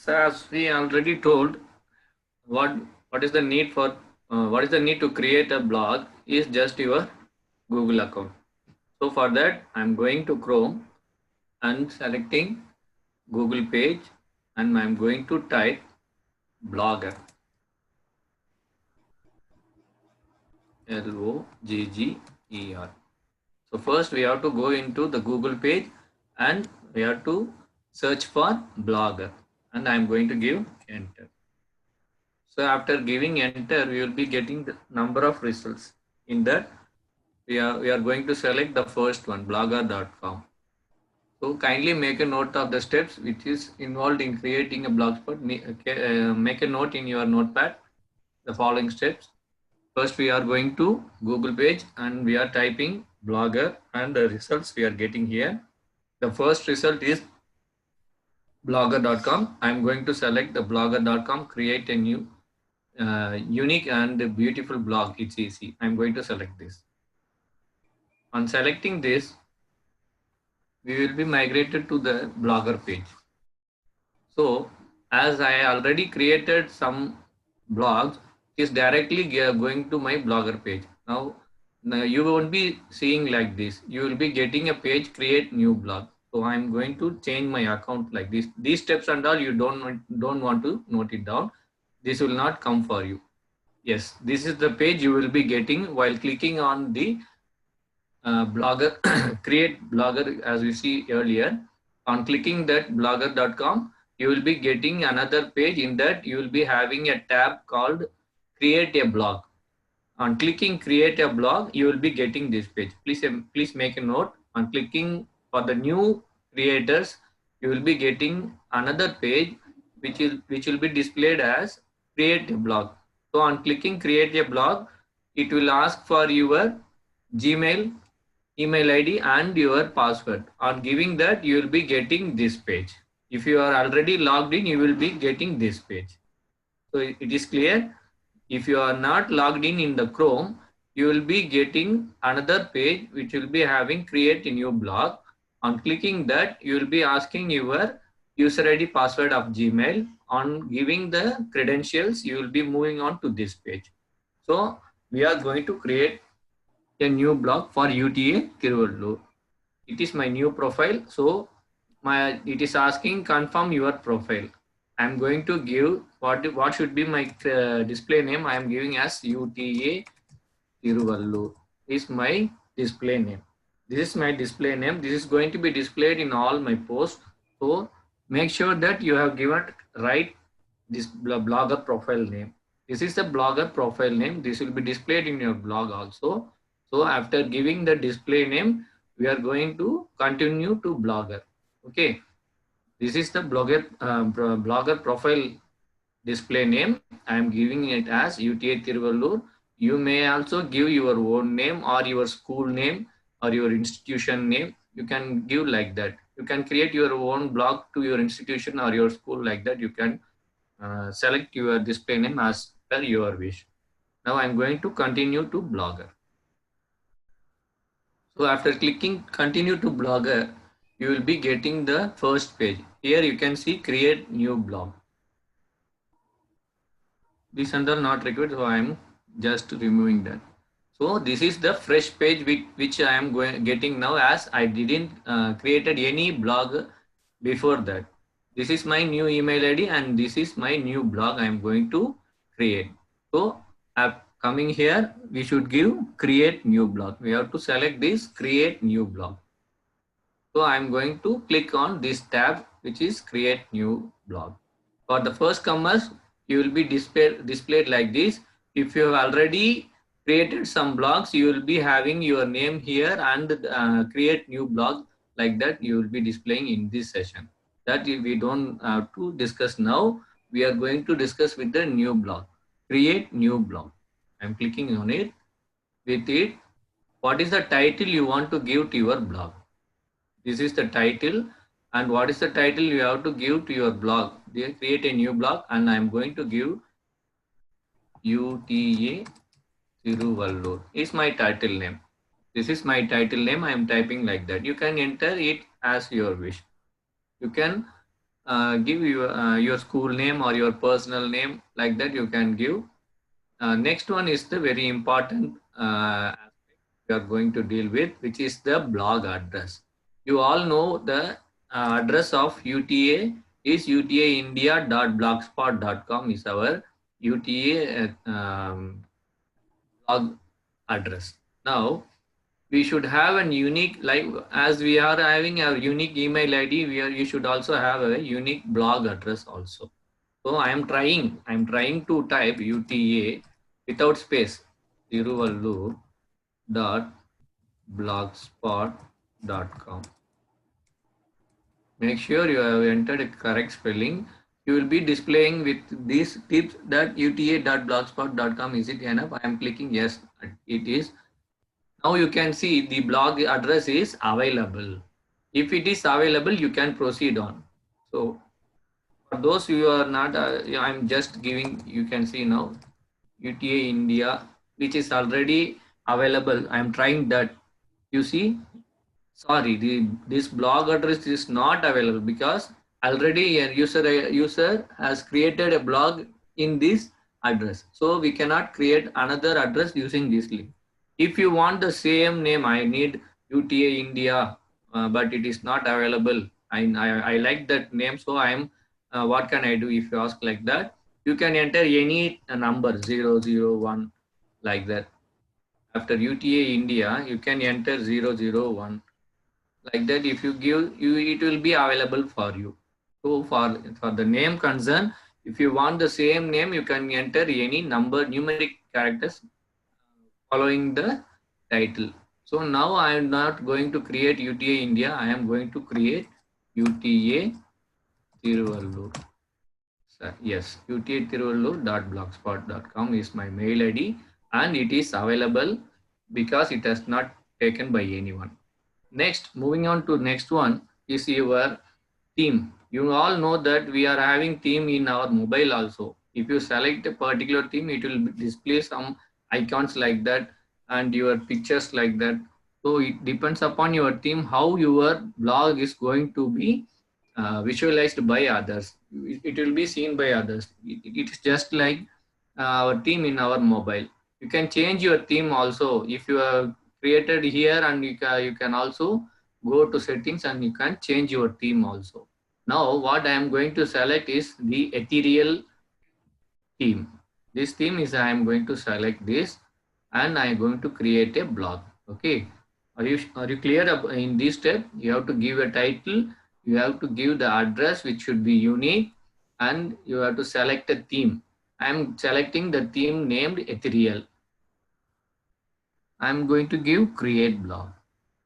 So as we already told, what what is the need for what is the need to create a blog is just your Google account. So for that, I'm going to Chrome and selecting Google page, and I'm going to type Blogger, Logger. So first we have to go into the Google page and we have to search for Blogger, and I'm going to give enter. So after giving enter, we will be getting the number of results. In that, we are going to select the first one, blogger.com. So kindly make a note of the steps which is involved in creating a blogspot. Make a note in your notepad, the following steps. First, we are going to Google page and we are typing blogger, and the results we are getting here. The first result is blogger.com. I'm going to select the blogger.com, create a new unique and beautiful blog. It's easy. I'm going to select this. On selecting this, we will be migrated to the blogger page. So as I already created some blogs, it is directly going to my blogger page. Now you won't be seeing like this. You will be getting a page, create new blog. So I'm going to change my account like this. These steps and all you don't want to note it down. This will not come for you. Yes, this is the page you will be getting while clicking on the blogger, create blogger, as we see earlier. On clicking that blogger.com, you will be getting another page. In that, you will be having a tab called create a blog. On clicking create a blog, you will be getting this page. Please make a note. On clicking for the new creators, you will be getting another page which will be displayed as create a blog. So on clicking create a blog, it will ask for your Gmail, email ID and your password. On giving that, you will be getting this page. If you are already logged in, you will be getting this page. So it is clear. If you are not logged in the Chrome, you will be getting another page which will be having create a new blog. On clicking that, you will be asking your user ID password of Gmail. On giving the credentials, you will be moving on to this page. So we are going to create a new blog for UTA Tiruvallur. It is my new profile. So it is asking confirm your profile. I'm going to give what should be my display name. I am giving as UTA Tiruvallur. Is my display name. This is my display name. This is going to be displayed in all my posts. So make sure that you have given right this blogger profile name. This is the blogger profile name. This will be displayed in your blog also. So after giving the display name, we are going to continue to blogger. Okay. This is the blogger profile display name. I am giving it as UTA Tiruvallur. You may also give your own name or your school name or your institution name. You can give like that. You can create your own blog to your institution or your school like that. You can select your display name as per your wish. Now I'm going to continue to Blogger. So after clicking continue to Blogger, you will be getting the first page. Here you can see create new blog. This and all not required, so I am just removing that. So this is the fresh page which I am getting now, as I didn't created any blog before that. This is my new email ID and this is my new blog I am going to create. So coming here, we should give create new blog. We have to select this create new blog. So I am going to click on this tab which is create new blog. For the first commerce, you will be displayed like this. If you have already created some blogs, you will be having your name here and create new blog like that you will be displaying in this session. That we don't have to discuss now. We are going to discuss with the new blog. Create new blog. I'm clicking on it. With it, what is the title you want to give to your blog? This is the title. And what is the title you have to give to your blog? They create a new blog and I am going to give UTA Tiruvallur is my title name. This is my title name. I am typing like that. You can enter it as your wish. You can give your school name or your personal name, like that you can give. Next one is the very important aspect we are going to deal with, which is the blog address. You all know the address of UTA is utaindia.blogspot.com is our UTA blog address. Now we should have a unique, like as we are having a unique email ID, you should also have a unique blog address also. So I'm trying to type UTA without space, Tiruvallur dot blogspot.com. Make sure you have entered a correct spelling. You will be displaying with these tips that uta.blogspot.com. Is it enough? I am clicking yes, it is. Now you can see the blog address is available. If it is available, you can proceed on. So for those who are not, I'm just giving, you can see now UTA India, which is already available. I'm trying that. You see, sorry, this blog address is not available because already a user has created a blog in this address. So we cannot create another address using this link. If you want the same name, I need UTA India, but it is not available. I like that name, so I am. What can I do if you ask like that? You can enter any number 001 like that. After UTA India, you can enter 001 like that. If you give you, it will be available for you. So for the name concern, if you want the same name, you can enter any number numeric characters following the title. So now I am not going to create UTA India. I am going to create UTA Tiruvallur. Yes, utatiruvallur.blogspot.com is my mail ID, and it is available because it has not taken by anyone. Next, moving on to next one is your theme. You all know that we are having theme in our mobile also. If you select a particular theme, it will display some icons like that and your pictures like that. So it depends upon your theme how your blog is going to be visualized by others. It will be seen by others. It is just like our theme in our mobile. You can change your theme also if you have created here, and you can also go to settings and you can change your theme also. Now what I am going to select is the ethereal theme. This theme is I am going to select this and I am going to create a blog. Okay. Are you clear in this step? You have to give a title, you have to give the address which should be unique, and you have to select a theme. I am selecting the theme named ethereal. I am going to give create blog.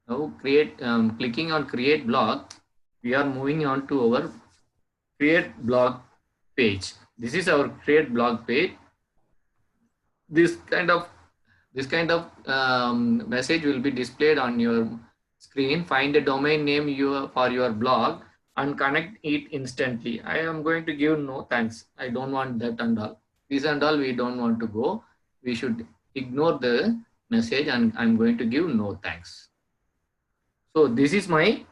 Now clicking on create blog, we are moving on to our create blog page. This is our create blog page. This kind of message will be displayed on your screen. Find a domain name for your blog and connect it instantly. I am going to give no thanks. I don't want that and all. This and all we don't want to go. We should ignore the message and I'm going to give no thanks. So this is my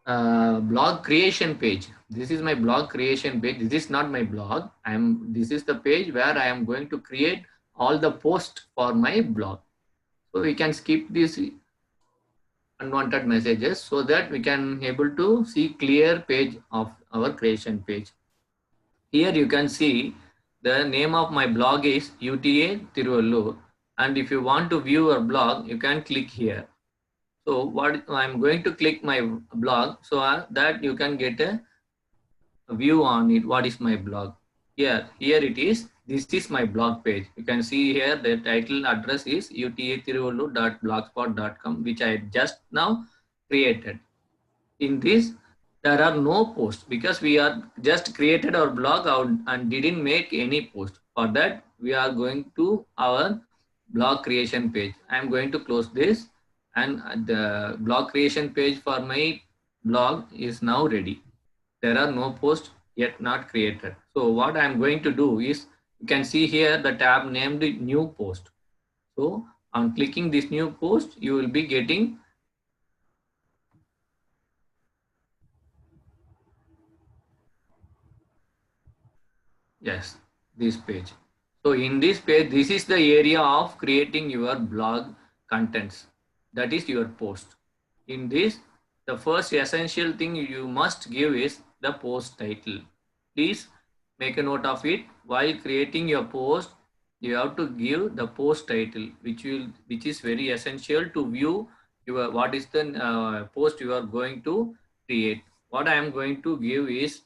blog creation page. This is my blog creation page. This is not my blog. This is the page where I am going to create all the posts for my blog. So we can skip these unwanted messages so that we can able to see clear page of our creation page. Here you can see the name of my blog is UTA Tiruvallur, and if you want to view our blog, you can click here. So what I'm going to click my blog so that you can get a view on it. What is my blog? Here it is. This is my blog page. You can see here the title address is utatiruvallur.blogspot.com, which I just now created. In this, there are no posts because we are just created our blog out and didn't make any post. For that, we are going to our blog creation page. I am going to close this, and the blog creation page for my blog is now ready. There are no posts yet not created. So what I am going to do is, you can see here the tab named new post. So on clicking this new post, you will be getting this page. So in this page, this is the area of creating your blog contents. That is your post. In this, the first essential thing you must give is the post title. Please make a note of it. While creating your post, you have to give the post title, which is very essential to view your what is the post you are going to create. What I am going to give is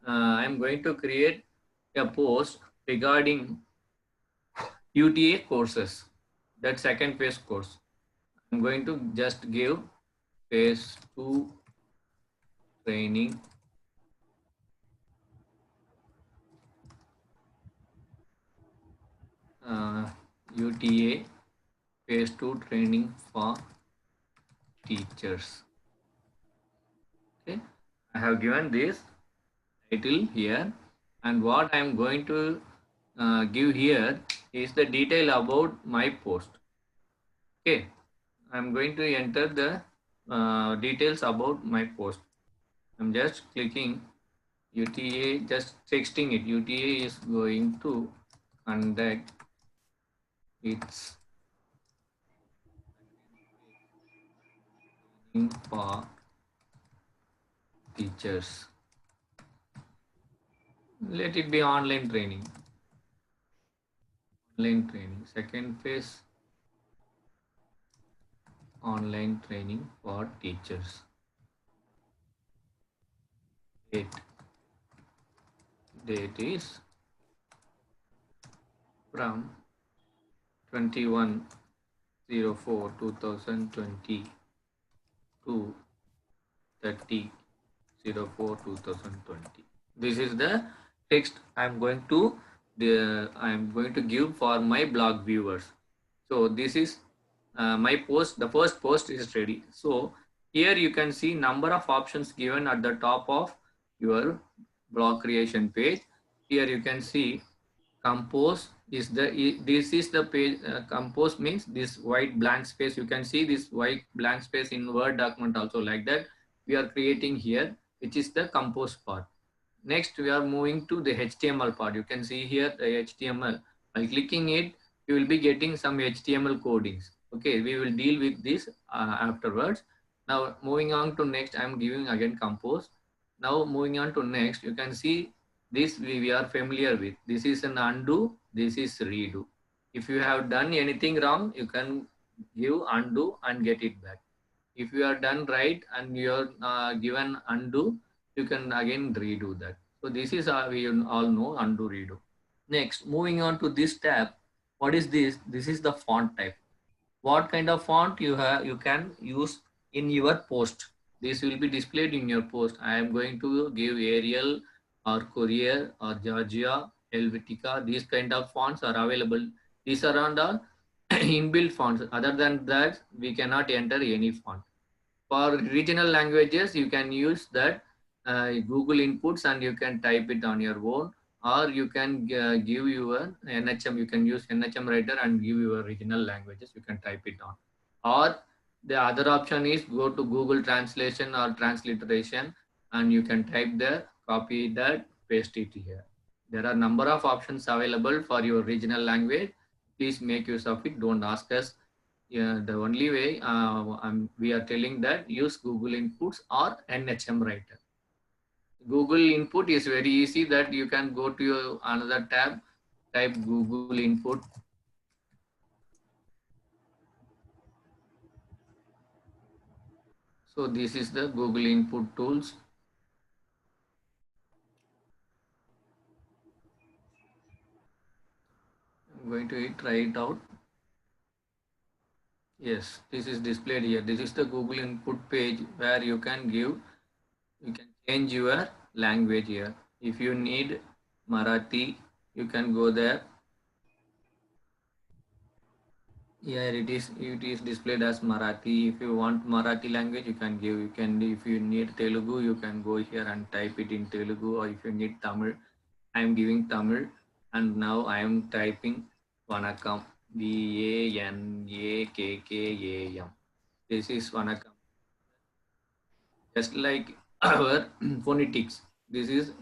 I am going to create a post regarding UTA courses, that second phase course. I'm going to just give phase 2 training UTA phase 2 training for teachers. Okay, I have given this title here, and what I am going to give here is the detail about my post. Okay, I am going to enter the details about my post. I'm just clicking UTA, just texting it. UTA is going to conduct its training for teachers. Let it be online training. Online training. Second phase, online training for teachers. Date is from 21/04/2020 to 30/04/2020. This is the text I'm going to give for my blog viewers. So this is my post. The first post is ready. So here you can see number of options given at the top of your blog creation page. Here you can see compose is this is the page. Compose means this white blank space. You can see this white blank space in Word document also, like that we are creating here, which is the compose part. Next, we are moving to the HTML part. You can see here the HTML. By clicking it, you will be getting some HTML codings. Okay, we will deal with this afterwards. Now, moving on to next, I am giving again compose. Now, moving on to next, you can see this we are familiar with. This is an undo, this is redo. If you have done anything wrong, you can give undo and get it back. If you are done right and you are given undo, you can again redo that. So this is we all know undo redo. Next, moving on to this tab, what is this? This is the font type. What kind of font you can use in your post. This will be displayed in your post. I am going to give Arial or Courier or Georgia, Helvetica. These kind of fonts are available. These are on the inbuilt fonts. Other than that, we cannot enter any font. For regional languages, you can use that Google inputs and you can type it on your own, or you can give your NHM. You can use NHM writer and give your regional languages. You can type it on. Or the other option is go to Google Translation or Transliteration, and you can type there, copy that, paste it here. There are number of options available for your regional language. Please make use of it. Don't ask us. Yeah, the only way we are telling that use Google inputs or NHM writer. Google input is very easy, that you can go to your another tab, type Google input. So this is the Google input tools. I'm going to try it out. Yes, this is displayed here. This is the Google input page where you can change your language here. If you need Marathi, you can go there. Here it is displayed as Marathi. If you want Marathi language, you can give. You can, if you need Telugu, you can go here and type it in Telugu. Or if you need Tamil, I am giving Tamil, and now I am typing Vanakkam, Vanakkam. This is Vanakkam. Just like our phonetics, this is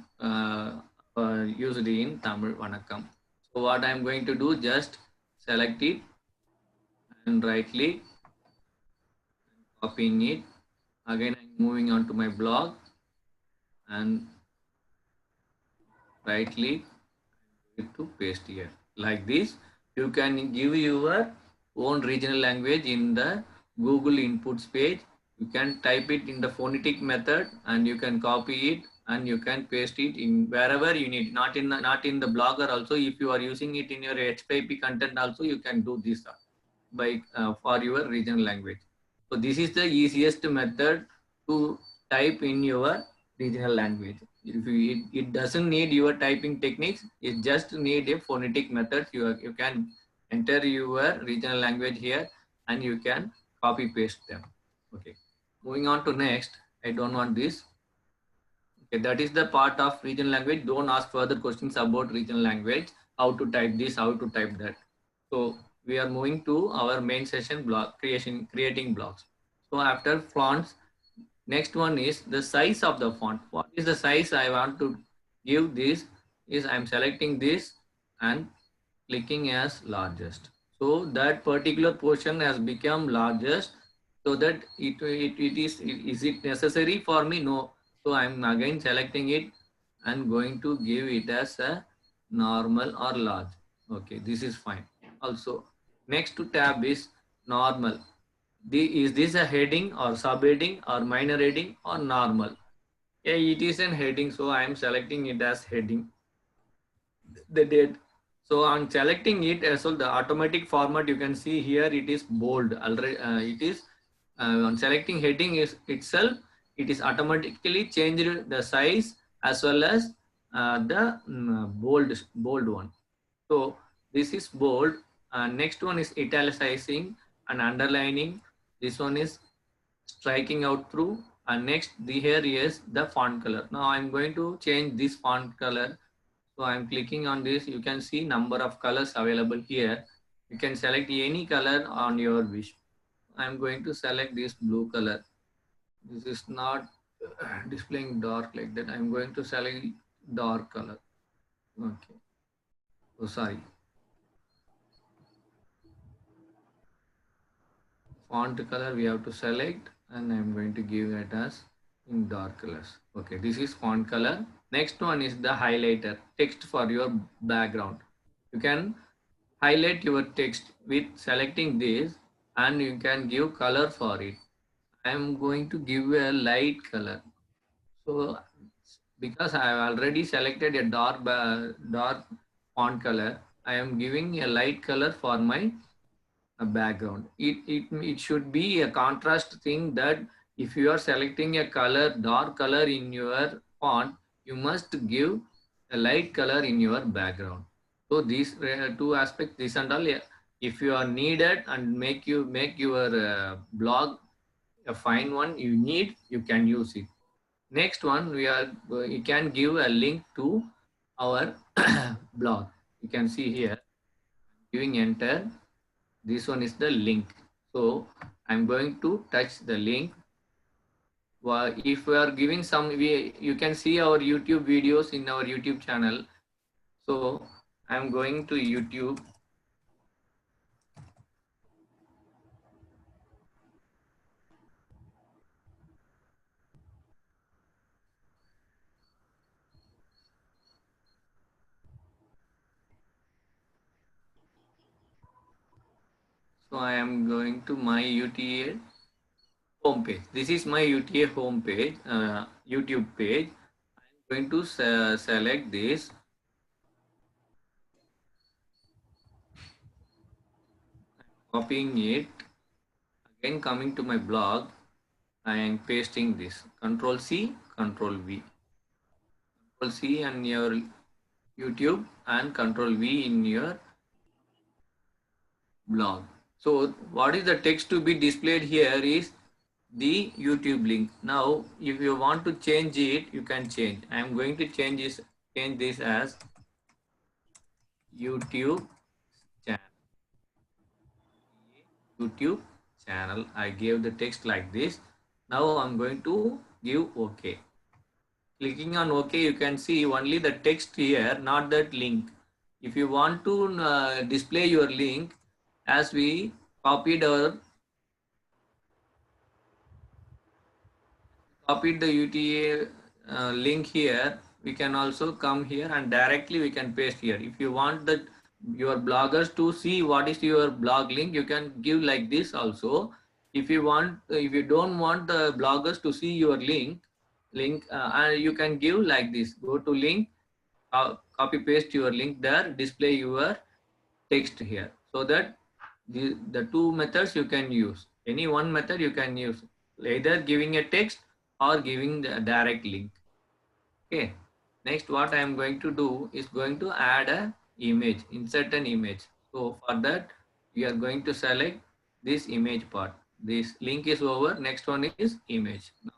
used in Tamil Vanakkam. So what I'm going to do, just select it and right click, copying it. Again, I'm moving on to my blog and right click to paste here. Like this, you can give your own regional language in the Google inputs page. You can type it in the phonetic method and you can copy it and you can paste it in wherever you need. Not in the Blogger also. If you are using it in your HTTP content also, you can do this by for your regional language. So this is the easiest method to type in your regional language. If it doesn't need your typing techniques, it just need a phonetic method. You can enter your regional language here and you can copy paste them. Okay, moving on to next. I don't want this. Okay, that is the part of regional language. Don't ask further questions about regional language, how to type this, how to type that. So we are moving to our main session, block creation, creating blocks. So after fonts, next one is the size of the font. What is the size I want to give? This is I'm selecting this and clicking as largest. So that particular portion has become largest, so that is it necessary for me? No. So I'm again selecting it and going to give it as a normal or large. Okay, this is fine. Also, next to tab is normal. Is this a heading or subheading or minor heading or normal? Yeah, it is an heading, so I am selecting it as heading. The date. So on selecting it, so the automatic format you can see here, it is bold already. It is on selecting heading is itself, it is automatically changed the size as well as the bold one. So this is bold. Next one is italicizing and underlining. This one is striking out through. And next the here is the font color. Now I'm going to change this font color. So I'm clicking on this. You can see number of colors available here. You can select any color on your wish. I'm going to select this blue color. This is not displaying dark like that. I'm going to select dark color. Okay. Oh, sorry. Font color we have to select and I'm going to give it as in dark colors. Okay, this is font color. Next one is the highlighter, text for your background. You can highlight your text with selecting this and you can give color for it. I am going to give a light color. So because I have already selected a dark font color, I am giving a light color for my background. It should be a contrast thing, that if you are selecting a color, dark color in your font, you must give a light color in your background. So these two aspects, this and all, if you are needed and make your blog a fine one, you can use it. Next one, you can give a link to our blog. You can see here, giving enter. This one is the link. So I'm going to touch the link. If we are giving you can see our YouTube videos in our YouTube channel. So I'm going to YouTube. So I am going to my UTA homepage. This is my UTA homepage, YouTube page. I'm going to select this. I'm copying it. Again, coming to my blog, I am pasting this. Control C, Control V. Control C and your YouTube and Control V in your blog. So what is the text to be displayed here is the YouTube link. Now, if you want to change it, you can change. I am going to change this as YouTube channel. YouTube channel. I gave the text like this. Now I'm going to give OK. Clicking on OK, you can see only the text here, not that link. If you want to display your link, as we copied the UTA link here, we can also come here and directly we can paste here. If you want that your bloggers to see what is your blog link, you can give like this also. If you don't want the bloggers to see your link, and you can give like this. Go to link, copy paste your link there, display your text here, so that the two methods you can use. Any one method you can use, either giving a text or giving the direct link. Okay. Next, what I am going to do is going to add a image, insert an image. So for that, we are going to select this image part. This link is over. Next one is image. Now,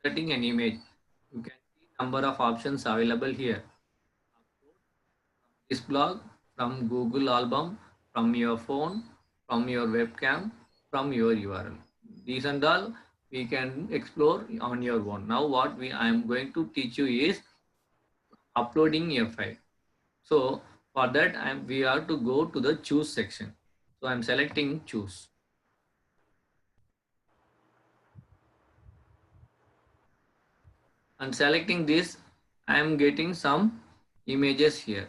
setting an image, you can see number of options available here. This blog from Google Album, from your phone, from your webcam, from your URL. These and all we can explore on your own. Now what I am going to teach you is uploading a file. So for that we have to go to the choose section. So I'm selecting choose. And selecting this, I am getting some images here.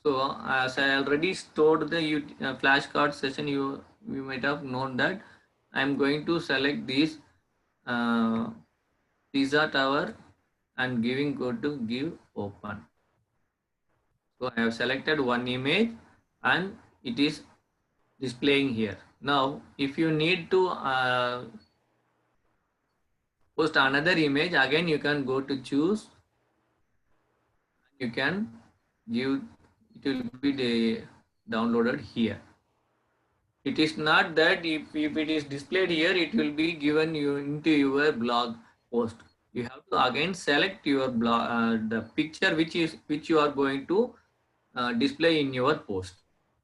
So as I already stored the flashcard session, you might have known that I'm going to select this pizza tower and go to give open. So I have selected one image and it is displaying here. Now if you need to post another image, again you can go to choose. You can give, it will be downloaded here. It is not that if it is displayed here, it will be given you into your blog post. You have to again select your blog, the picture which you are going to display in your post.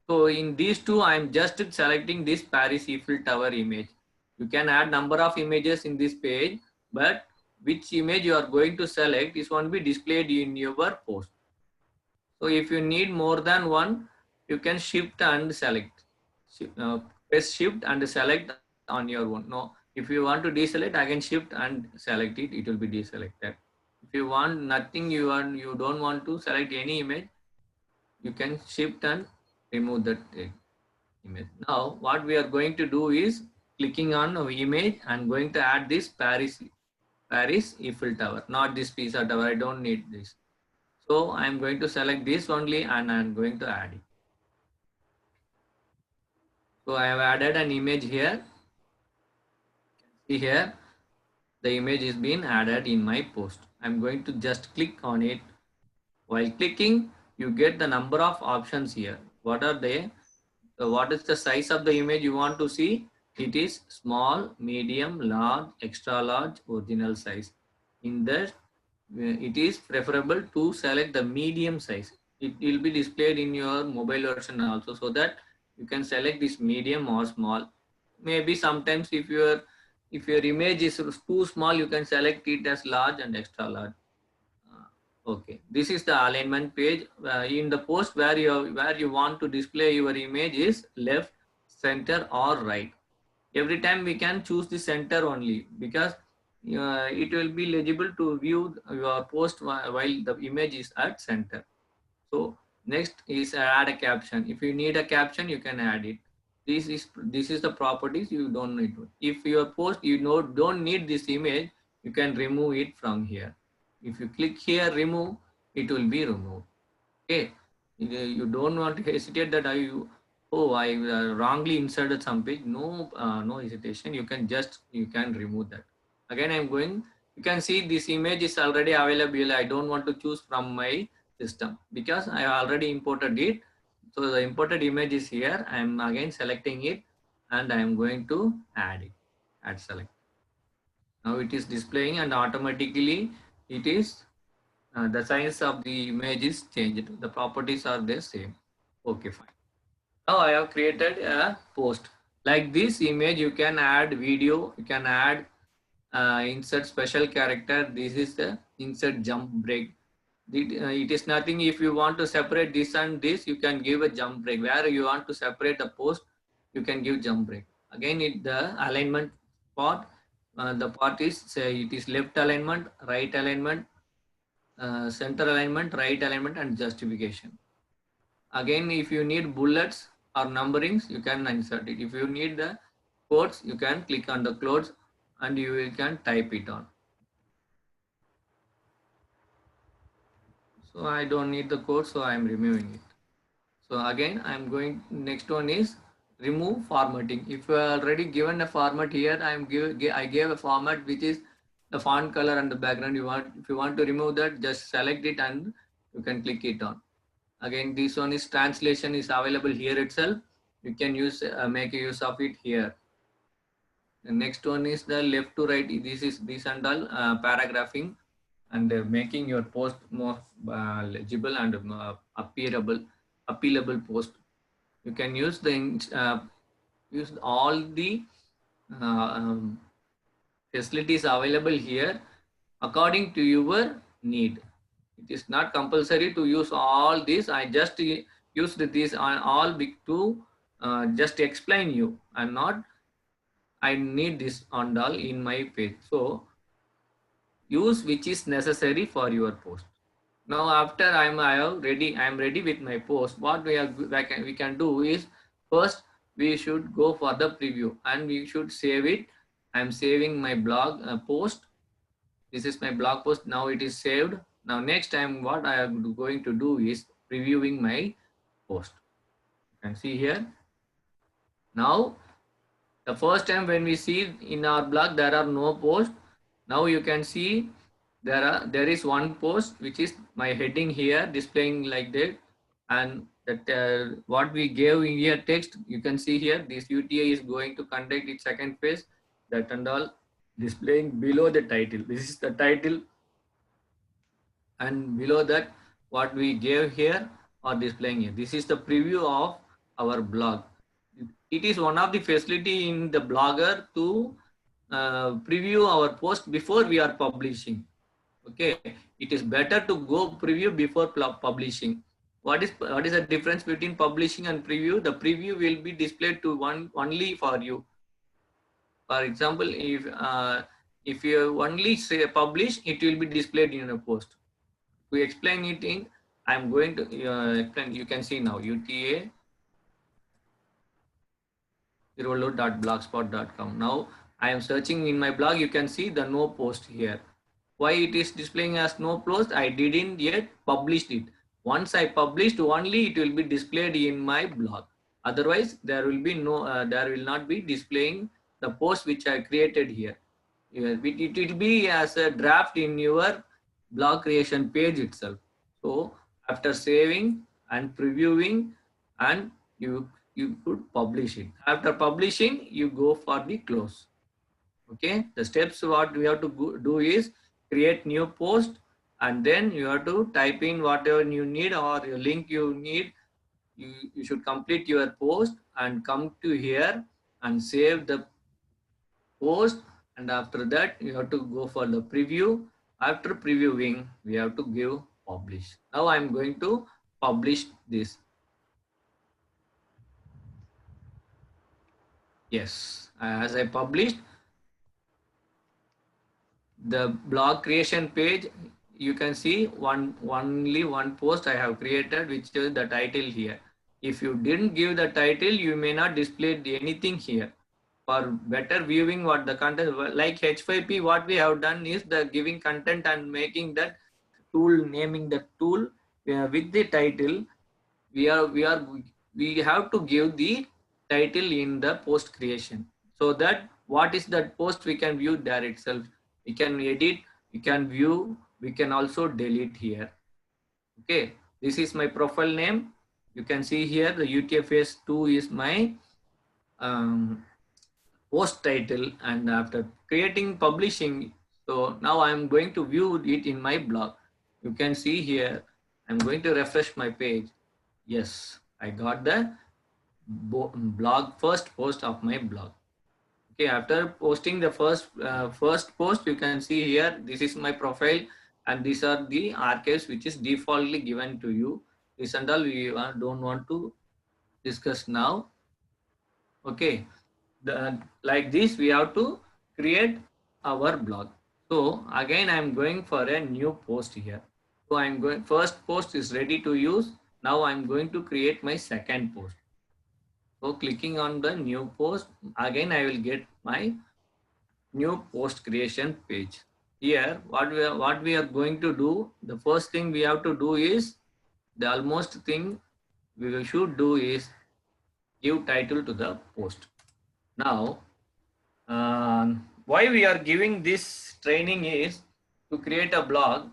So in these two, I am just selecting this Paris Eiffel Tower image. You can add number of images in this page, but which image you are going to select is going to be displayed in your post. So if you need more than one, you can shift and select. Press shift and select on your own. No, if you want to deselect, again shift and select it. It will be deselected. If you want nothing, you don't want to select any image, you can shift and remove that image. Now what we are going to do is clicking on our image and going to add this Paris Eiffel Tower, not this Pisa Tower. I don't need this. So I'm going to select this only and I'm going to add it. So I have added an image here. See here, the image is being added in my post. I'm going to just click on it. While clicking, you get the number of options here. What are they? So what is the size of the image you want to see? It is small, medium, large, extra large, original size. In that, it is preferable to select the medium size. It will be displayed in your mobile version also, so that you can select this medium or small. Maybe sometimes if your image is too small, you can select it as large and extra large. Okay, this is the alignment page. In the post where you want to display your image is left, center or right. Every time we can choose the center only, because it will be legible to view your post while the image is at center. So next is add a caption. If you need a caption, you can add it. This is the properties you don't need to. If your post don't need this image, you can remove it from here. If you click here remove, it will be removed. Okay, you don't want to hesitate that I wrongly inserted some page. No hesitation. You can remove that. Again I'm going. You can see this image is already available. I don't want to choose from my system because I already imported it. So the imported image is here. I am again selecting it and I am going to add it. Add select. Now it is displaying and automatically it is the size of the image is changed. The properties are the same. Okay, fine. Now I have created a post. Like this image, you can add video, you can add insert special character. This is the insert jump break. It is nothing. If you want to separate this and this, you can give a jump break. Where you want to separate the post, you can give jump break. Again, the alignment part. The part is, say, it is left alignment, right alignment, center alignment, right alignment, and justification. Again, if you need bullets or numberings, you can insert it. If you need the quotes, you can click on the quotes and you can type it on. So I don't need the code, so I am removing it. So again, I'm going, next one is remove formatting. If you are already given a format here, I gave a format which is the font color and the background. If you want to remove that, just select it and you can click it on. Again, this one is translation is available here itself. You can use make use of it here. The next one is the left to right. This is this and all paragraphing and making your post more legible and appealable post. You can use use all the uh, um, facilities available here according to your need. It is not compulsory to use all this. I just used this on all big to just explain you. I'm not. I need this on all in my page. So use which is necessary for your post. Now after I am ready with my post. What we can do is, first we should go for the preview and we should save it. I am saving my blog post. This is my blog post. Now it is saved. Now next time what I am going to do is previewing my post. You can see here. Now the first time when we see in our blog there are no posts. Now you can see there is one post which is my heading here displaying like that, and that what we gave in here text, you can see here this UTA is going to conduct its second phase, that and all displaying below the title. This is the title, and below that what we gave here or displaying here. This is the preview of our blog. It is one of the facility in the Blogger to preview our post before we are publishing. Okay, it is better to go preview before publishing. What is the difference between publishing and preview? The preview will be displayed to only for you. For example, if you only say publish, it will be displayed in a post. To explain it in, I'm going to explain. You can see now UTA irolo.blogspot.com. Now I am searching in my blog. You can see the no post here. Why it is displaying as no post? I didn't yet published it. Once I published, only it will be displayed in my blog. Otherwise, there will be no, there will not be displaying the post which I created here. It will be as a draft in your blog creation page itself. So after saving and previewing, and you could publish it. After publishing, you go for the close. Okay, the steps what we have to do is create new post, and then you have to type in whatever you need or your link you need. You should complete your post and come to here and save the post, and after that you have to go for the preview. After previewing, we have to give publish. Now I'm going to publish this. Yes, as I published the blog creation page, you can see only one post I have created, which is the title here. If you didn't give the title, you may not display anything here. For better viewing what the content, like H5P, what we have done is the giving content and making that tool, naming the tool with the title. We have to give the title in the post creation, so that what is that post we can view there itself. We can edit, we can view, we can also delete here. Okay, this is my profile name. You can see here the UTF-2 is my post title, and after creating publishing, so now I am going to view it in my blog. You can see here, I'm going to refresh my page. Yes, I got the blog first post of my blog. Okay, after posting the first post, you can see here, this is my profile and these are the archives which is defaultly given to you. This and all we don't want to discuss now. Okay, like this we have to create our blog. So again I'm going for a new post here. So I'm going, first post is ready to use. Now I'm going to create my second post. So clicking on the new post, again I will get my new post creation page. Here what we are going to do, the first thing we have to do is, the almost thing we should do is give title to the post. Now why we are giving this training is to create a blog.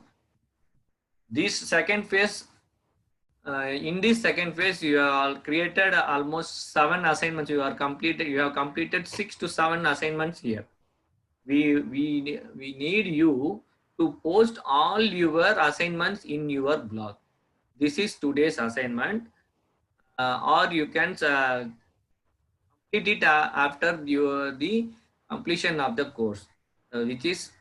This second phase, in this second phase you have created almost 7 assignments. You have completed 6 to 7 assignments here. We need you to post all your assignments in your blog. This is today's assignment, or you can complete it after the completion of the course, which is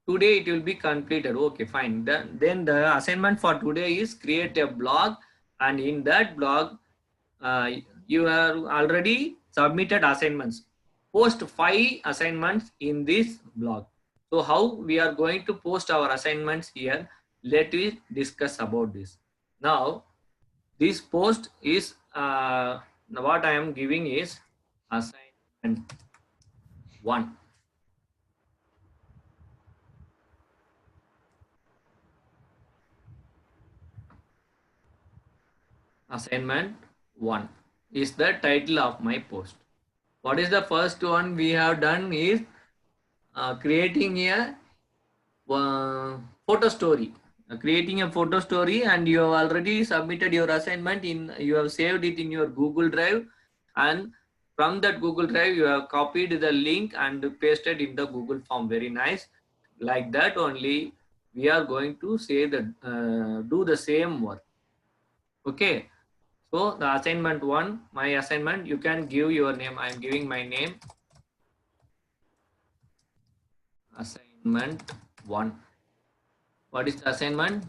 today it will be completed. Okay, fine. Then the assignment for today is create a blog, and in that blog uh, you have already submitted assignments. Post 5 assignments in this blog. So how we are going to post our assignments here, let us discuss about this. Now this post is what I am giving is assignment 1. Assignment 1 is the title of my post. What is the first one we have done is creating a photo story. Creating a photo story, and you have already submitted your assignment in, you have saved it in your Google Drive, and from that Google Drive you have copied the link and pasted in the Google form. Very nice. Like that only we are going to say that do the same work. Okay, so the assignment 1, my assignment, you can give your name. I am giving my name, assignment 1. What is the assignment?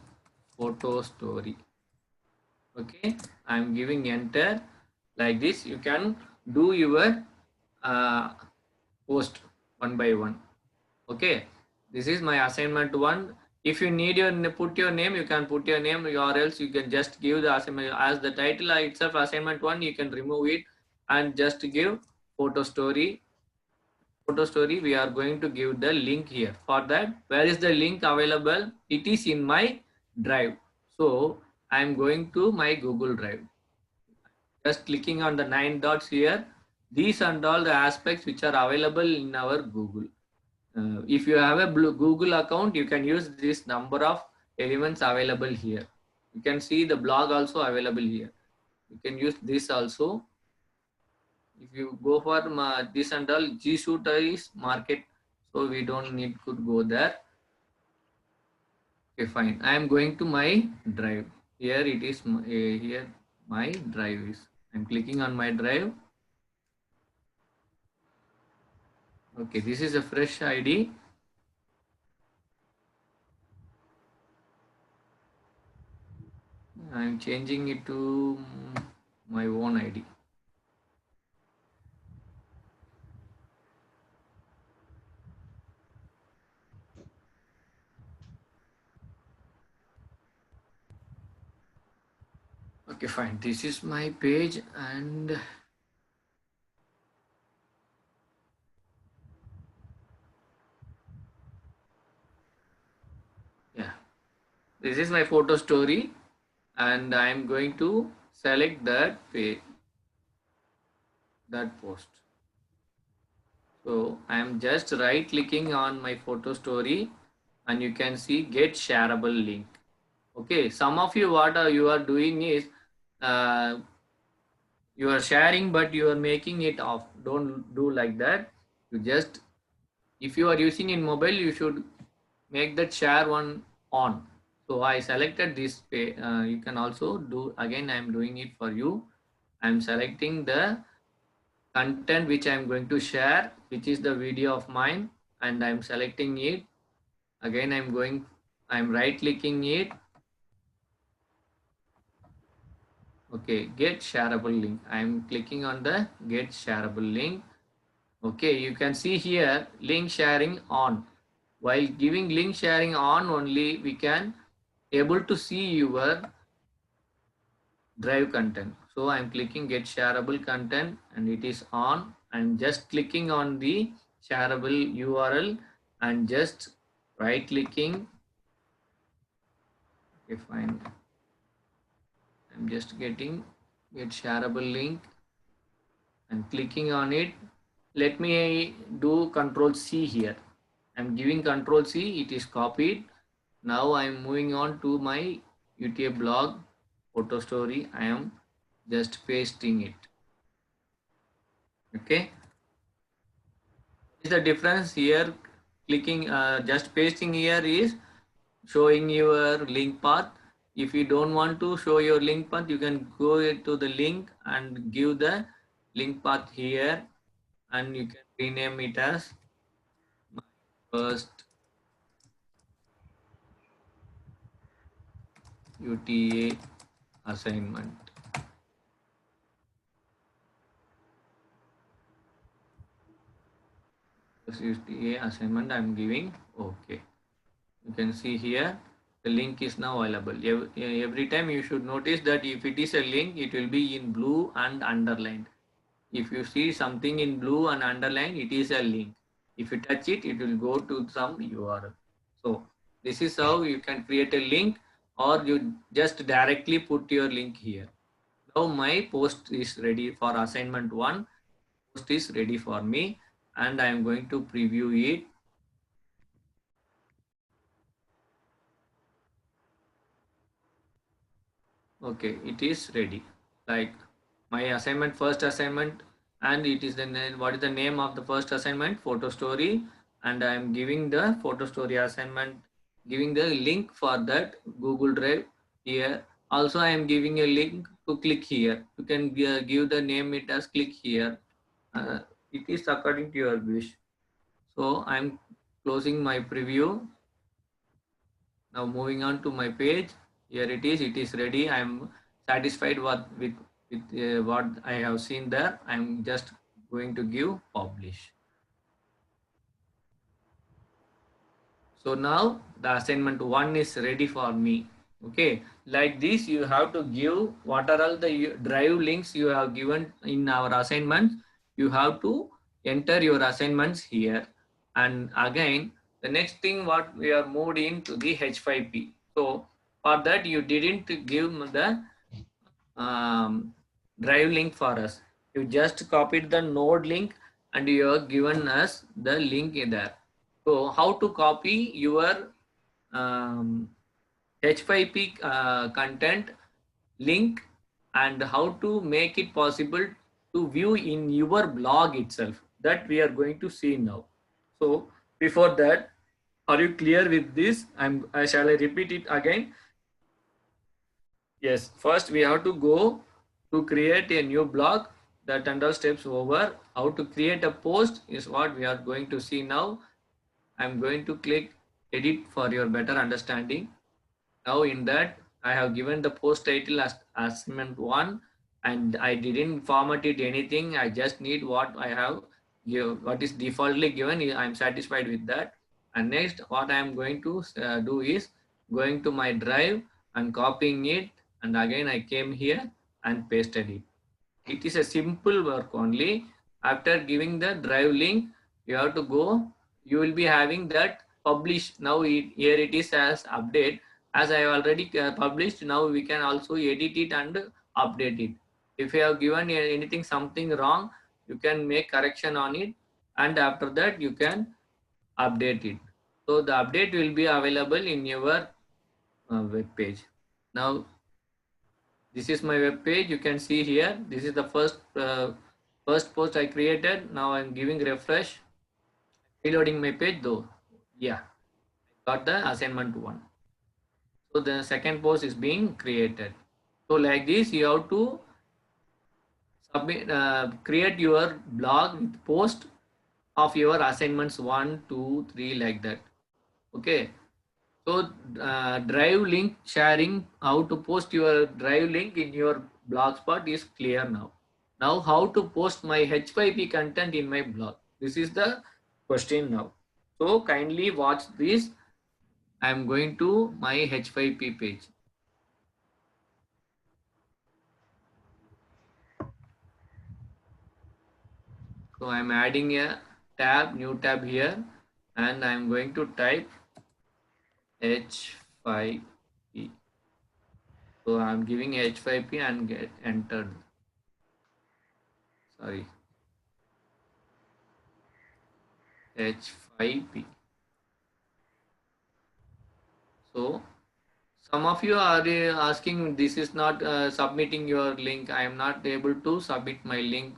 Photo story. Okay, I am giving enter. Like this you can do your uh, post one by one. Okay, this is my assignment 1. If you need your put your name, you can put your name, or else you can just give the assignment as the title itself assignment 1. You can remove it and just give photo story. Photo story, we are going to give the link here. For that, where is the link available? It is in my drive. So I am going to my Google Drive. Just clicking on the 9 dots here. These and all the aspects which are available in our Google. If you have a Google account, you can use this number of elements available here. You can see the blog also available here. You can use this also. If you go for this and all, G Suite is market, so we don't need to go there. Okay, fine. I am going to my drive. Here it is. Here my drive is. I'm clicking on my drive. Okay, this is a fresh ID. I'm changing it to my own ID. Okay, fine. This is my page, and yeah, this is my photo story, and I'm going to select that page, that post. So I'm just right clicking on my photo story, and you can see get shareable link. Okay, some of you what you are doing is uh, you are sharing, but you are making it off. Don't do like that. You just, if you are using in mobile, you should make that share one on. So I selected this page. You can also do again. I'm doing it for you. I'm selecting the content which I am going to share, which is the video of mine, and I'm selecting it. Again, I'm right clicking it. Okay, get shareable link. I'm clicking on the get shareable link. Okay, you can see here link sharing on. While giving link sharing on only, we can able to see your drive content. So I'm clicking get shareable content and it is on. I'm just clicking on the shareable URL and just right clicking. Okay, fine. I'm just getting get shareable link and clicking on it. Let me do Control C here. I'm giving Control C, it is copied. Now I'm moving on to my YouTube blog photo story. I am just pasting it. Okay. Is the difference here? Clicking just pasting here is showing your link path. If you don't want to show your link path, you can go to the link and give the link path here, and you can rename it as my first UTA assignment. First UTA assignment I'm giving. Okay. You can see here the link is now available. Every time you should notice that if it is a link, it will be in blue and underlined. If you see something in blue and underlined, it is a link. If you touch it, it will go to some URL. So this is how you can create a link, or you just directly put your link here. Now my post is ready for assignment 1. Post is ready for me and I am going to preview it. Okay, it is ready. Like my assignment, first assignment, and it is the name, what is the name of the first assignment? Photo story, and I am giving the photo story assignment, giving the link for that Google Drive here. Also, I am giving a link to click here. You can give the name it as click here. It is according to your wish. So I am closing my preview. Now moving on to my page. Here it is ready. I am satisfied with what I have seen there. I am just going to give publish. So now the assignment 1 is ready for me. Okay, like this you have to give what are all the drive links you have given in our assignments. You have to enter your assignments here, and again the next thing what we are moved into the H5P. So for that you didn't give the drive link for us. You just copied the node link and you have given us the link in there. So how to copy your um, H5P content link and how to make it possible to view in your blog itself, that we are going to see now. So before that, are you clear with this? Shall I repeat it again? Yes, first we have to go to create a new blog. That and all steps over. How to create a post is what we are going to see now. I'm going to click edit for your better understanding. Now in that I have given the post title as assignment 1 and I didn't format it anything. I just need what I have what is defaultly given. I'm satisfied with that. And next what I am going to do is going to my drive and copying it, and again I came here and pasted it. It is a simple work only. After giving the drive link, you have to go, you will be having that publish. Now here it is as update. As I have already published, now we can also edit it and update it. If you have given anything something wrong, you can make correction on it, and after that you can update it. So the update will be available in your web page. Now this is my web page. You can see here, this is the first post I created. Now I'm giving refresh, reloading my page though. Yeah, I got the assignment 1. So the second post is being created. So like this you have to submit, create your blog with post of your assignments 1, 2, 3 like that. Okay. So drive link sharing, how to post your drive link in your blogspot is clear now. Now how to post my H5P content in my blog? This is the question now. So kindly watch this. I am going to my H5P page. So I am adding a tab, new tab here, and I am going to type H5P. So I am giving H5P and get entered. Sorry, H5P. So some of you are asking, this is not submitting your link. I am not able to submit my link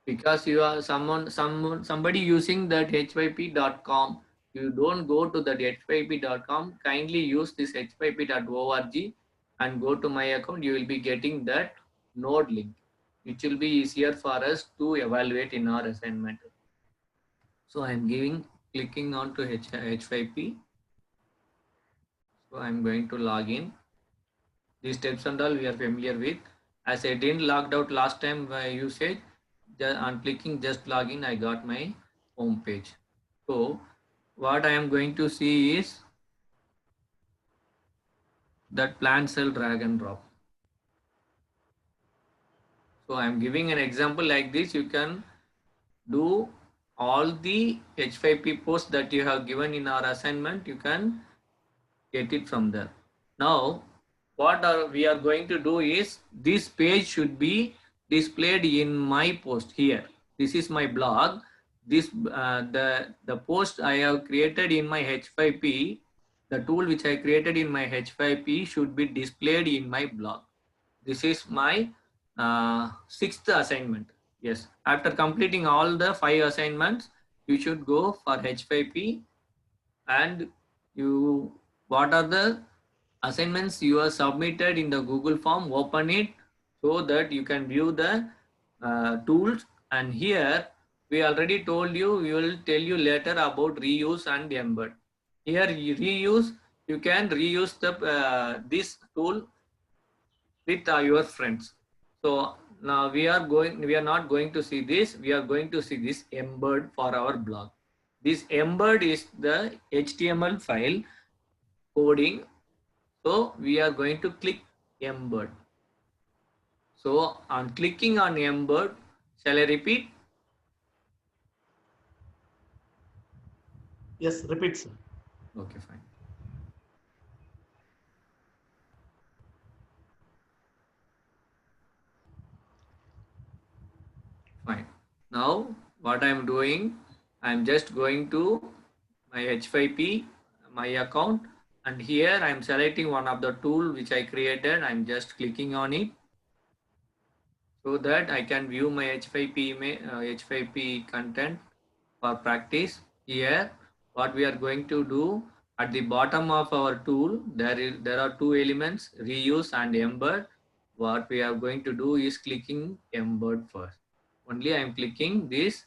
because you are somebody using that h5p.com. You don't go to that h5p.com. Kindly use this h5p.org and go to my account. You will be getting that node link, which will be easier for us to evaluate in our assignment. So I am clicking on to H5P. So I am going to log in. These steps and all we are familiar with. As I didn't logged out last time by usage, on clicking just login, I got my home page. So what I am going to see is that plant cell drag and drop. So I am giving an example like this. You can do all the H5P posts that you have given in our assignment. You can get it from there. Now what we are going to do is, this page should be displayed in my post here. This is my blog. This the post I have created in my H5P, the tool which I created in my H5P should be displayed in my blog. This is my sixth assignment. Yes, after completing all the 5 assignments, you should go for H5P, and you, what are the assignments you are submitted in the Google form, open it so that you can view the tools. And here we already told you, we will tell you later about reuse and embed. Here you reuse, you can reuse the this tool with your friends. So now we are not going to see this, we are going to see this embed for our blog. This embed is the HTML file coding. So we are going to click embed. So on clicking on embed, shall I repeat? Yes, repeat, sir. Okay, fine. Fine. Now what I am doing, I am just going to my H5P, my account, and here I am selecting one of the tool which I created. I am just clicking on it so that I can view my H5P content for practice. Here what we are going to do, at the bottom of our tool there are two elements, reuse and embed. What we are going to do is clicking embed first. Only I am clicking this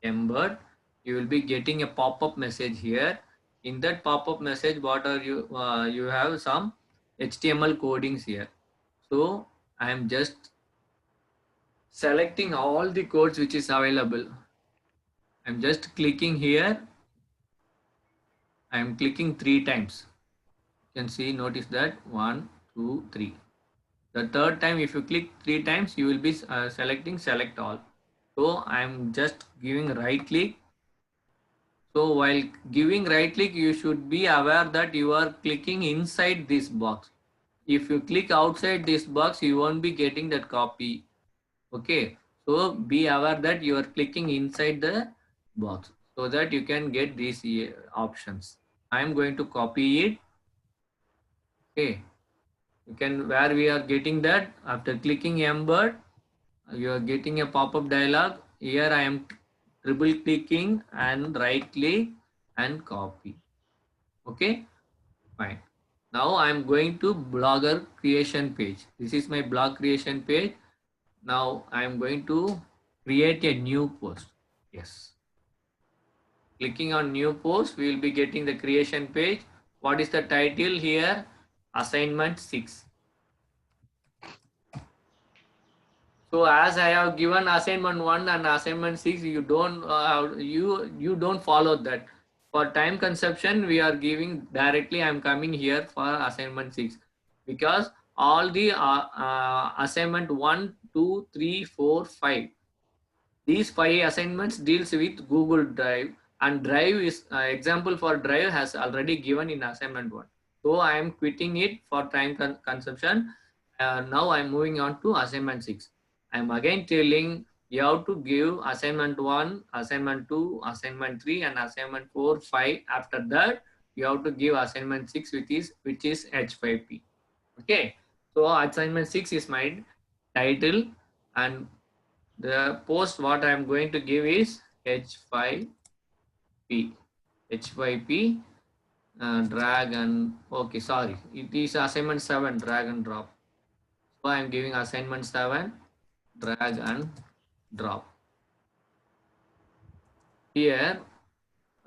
embed. You will be getting a pop-up message here. In that pop-up message, what are you have some HTML codings here. So I am just selecting all the codes which is available. I'm just clicking here. I'm clicking 3 times. You can see, notice that 1, 2, 3. The third time, if you click 3 times, you will be selecting select all. So I'm just giving right click. So while giving right click, you should be aware that you are clicking inside this box. If you click outside this box, you won't be getting that copy. Okay, so be aware that you are clicking inside the box so that you can get these options. I am going to copy it. Okay, you can, where we are getting that, after clicking embed, you are getting a pop-up dialog. Here I am triple clicking and right click and copy. Okay, fine. Now I am going to blogger creation page. This is my blog creation page. Now I am going to create a new post. Yes. Clicking on new post, we will be getting the creation page. What is the title here? Assignment 6. So as I have given assignment 1 and assignment 6, you don't follow that. For time consumption, we are giving directly. I am coming here for assignment 6 because all the assignment 1, 2, 3, 4, 5. These 5 assignments deals with Google Drive, and Drive is example for Drive has already given in assignment 1. So I am quitting it for time consumption. Now I am moving on to assignment 6. I am again telling you have to give assignment 1, assignment 2, assignment 3 and assignment 4, 5. After that, you have to give assignment 6 which is H5P. Okay. So assignment 6 is my title, and the post what I am going to give is H5P. H5P drag and okay, sorry, it is assignment 7 drag and drop. So I am giving assignment 7 drag and drop. Here,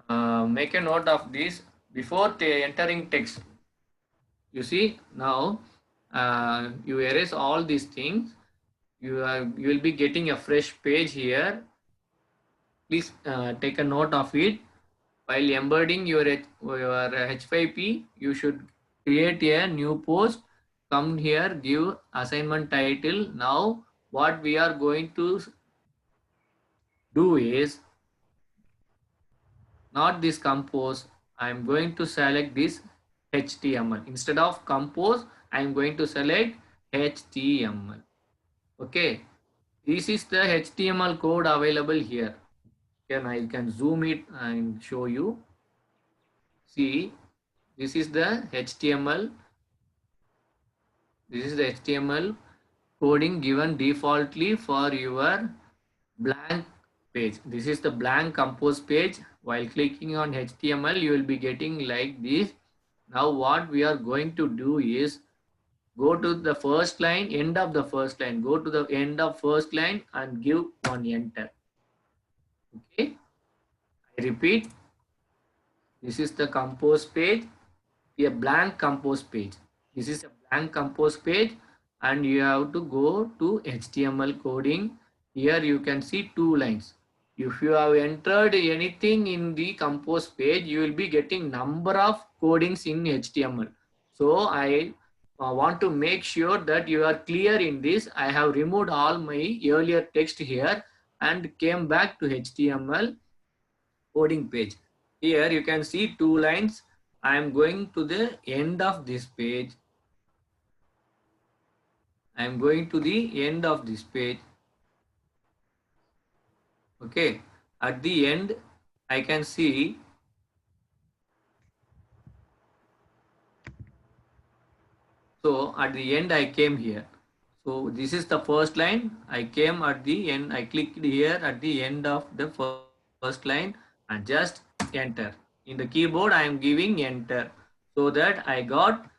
make a note of this before entering text. You see now, you erase all these things. You will be getting a fresh page here. Please take a note of it. While embedding your H5P, you should create a new post. Come here, give assignment title. Now, what we are going to do is not this compose. I am going to select this HTML. Instead of compose, I am going to select HTML. Okay, this is the HTML code available here. I can zoom it and show you. See, this is the HTML. This is the HTML coding given defaultly for your blank page. This is the blank compose page. While clicking on HTML, you will be getting like this. Now what we are going to do is go to the first line, end of the first line, go to the end of first line and give one enter. Okay, I repeat, this is the compose page, a blank compose page. This is a blank compose page and you have to go to HTML coding. Here you can see 2 lines. If you have entered anything in the compose page, you will be getting number of codings in HTML. So I want to make sure that you are clear in this. I have removed all my earlier text here and came back to HTML coding page. Here you can see 2 lines. I am going to the end of this page. I am going to the end of this page. Okay, at the end I can see so at the end I came here. So this is the first line. I came at the end. I clicked here at the end of the first line and just enter. In the keyboard I am giving enter so that I got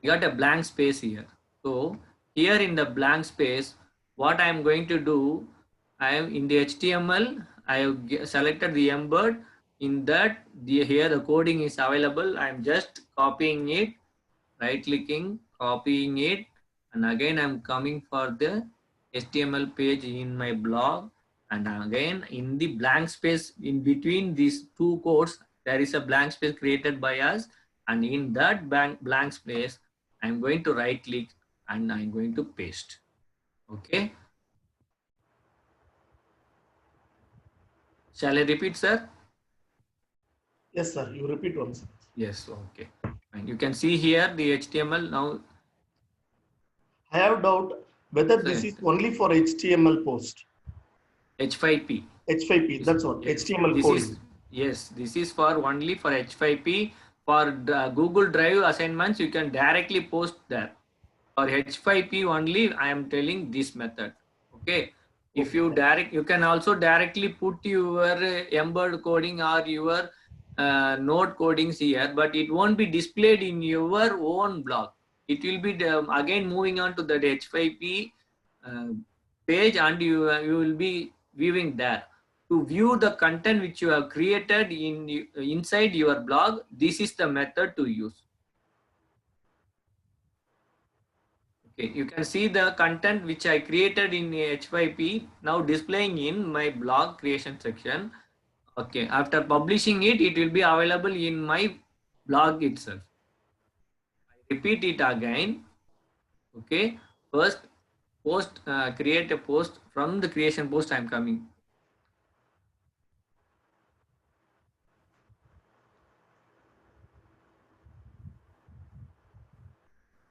a blank space here. So here in the blank space, what I am going to do, I am in the HTML, I have selected the embed. In that, here the coding is available. I am just copying it, right clicking, copying it, and again I am coming for the HTML page in my blog. And again in the blank space in between these 2 codes, there is a blank space created by us. And in that blank space, I'm going to right click and I'm going to paste. Okay. Shall I repeat, sir? Yes, sir. You repeat once. Yes. Okay. And you can see here the HTML now. I have doubt whether this is only for HTML post. H5P. H5P. That's what yes. HTML this coding. is yes. This is for only for H5P. For the Google Drive assignments, you can directly post there. For H5P only, I am telling this method. Okay. If you you can also directly put your embed coding or your node codings here, but it won't be displayed in your own blog. it will be again moving on to the H5P page, and you will be viewing there. To view the content which you have created inside your blog, this is the method to use. Okay, you can see the content which I created in H5P now displaying in my blog creation section. Okay, after publishing it, it will be available in my blog itself. I repeat it again. Okay, first post, create a post. From the creation post I am coming.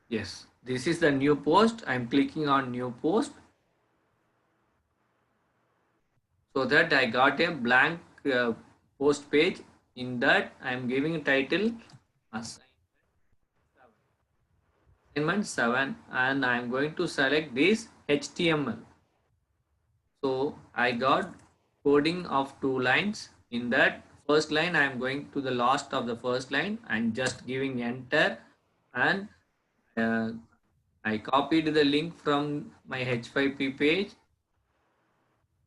Yes, this is the new post. I am clicking on new post, so that I got a blank post page. In that I am giving a title assignment 7, and I am going to select this HTML. So I got coding of 2 lines. In that first line I am going to the last of the first line and just giving enter, and I copied the link from my H5P page.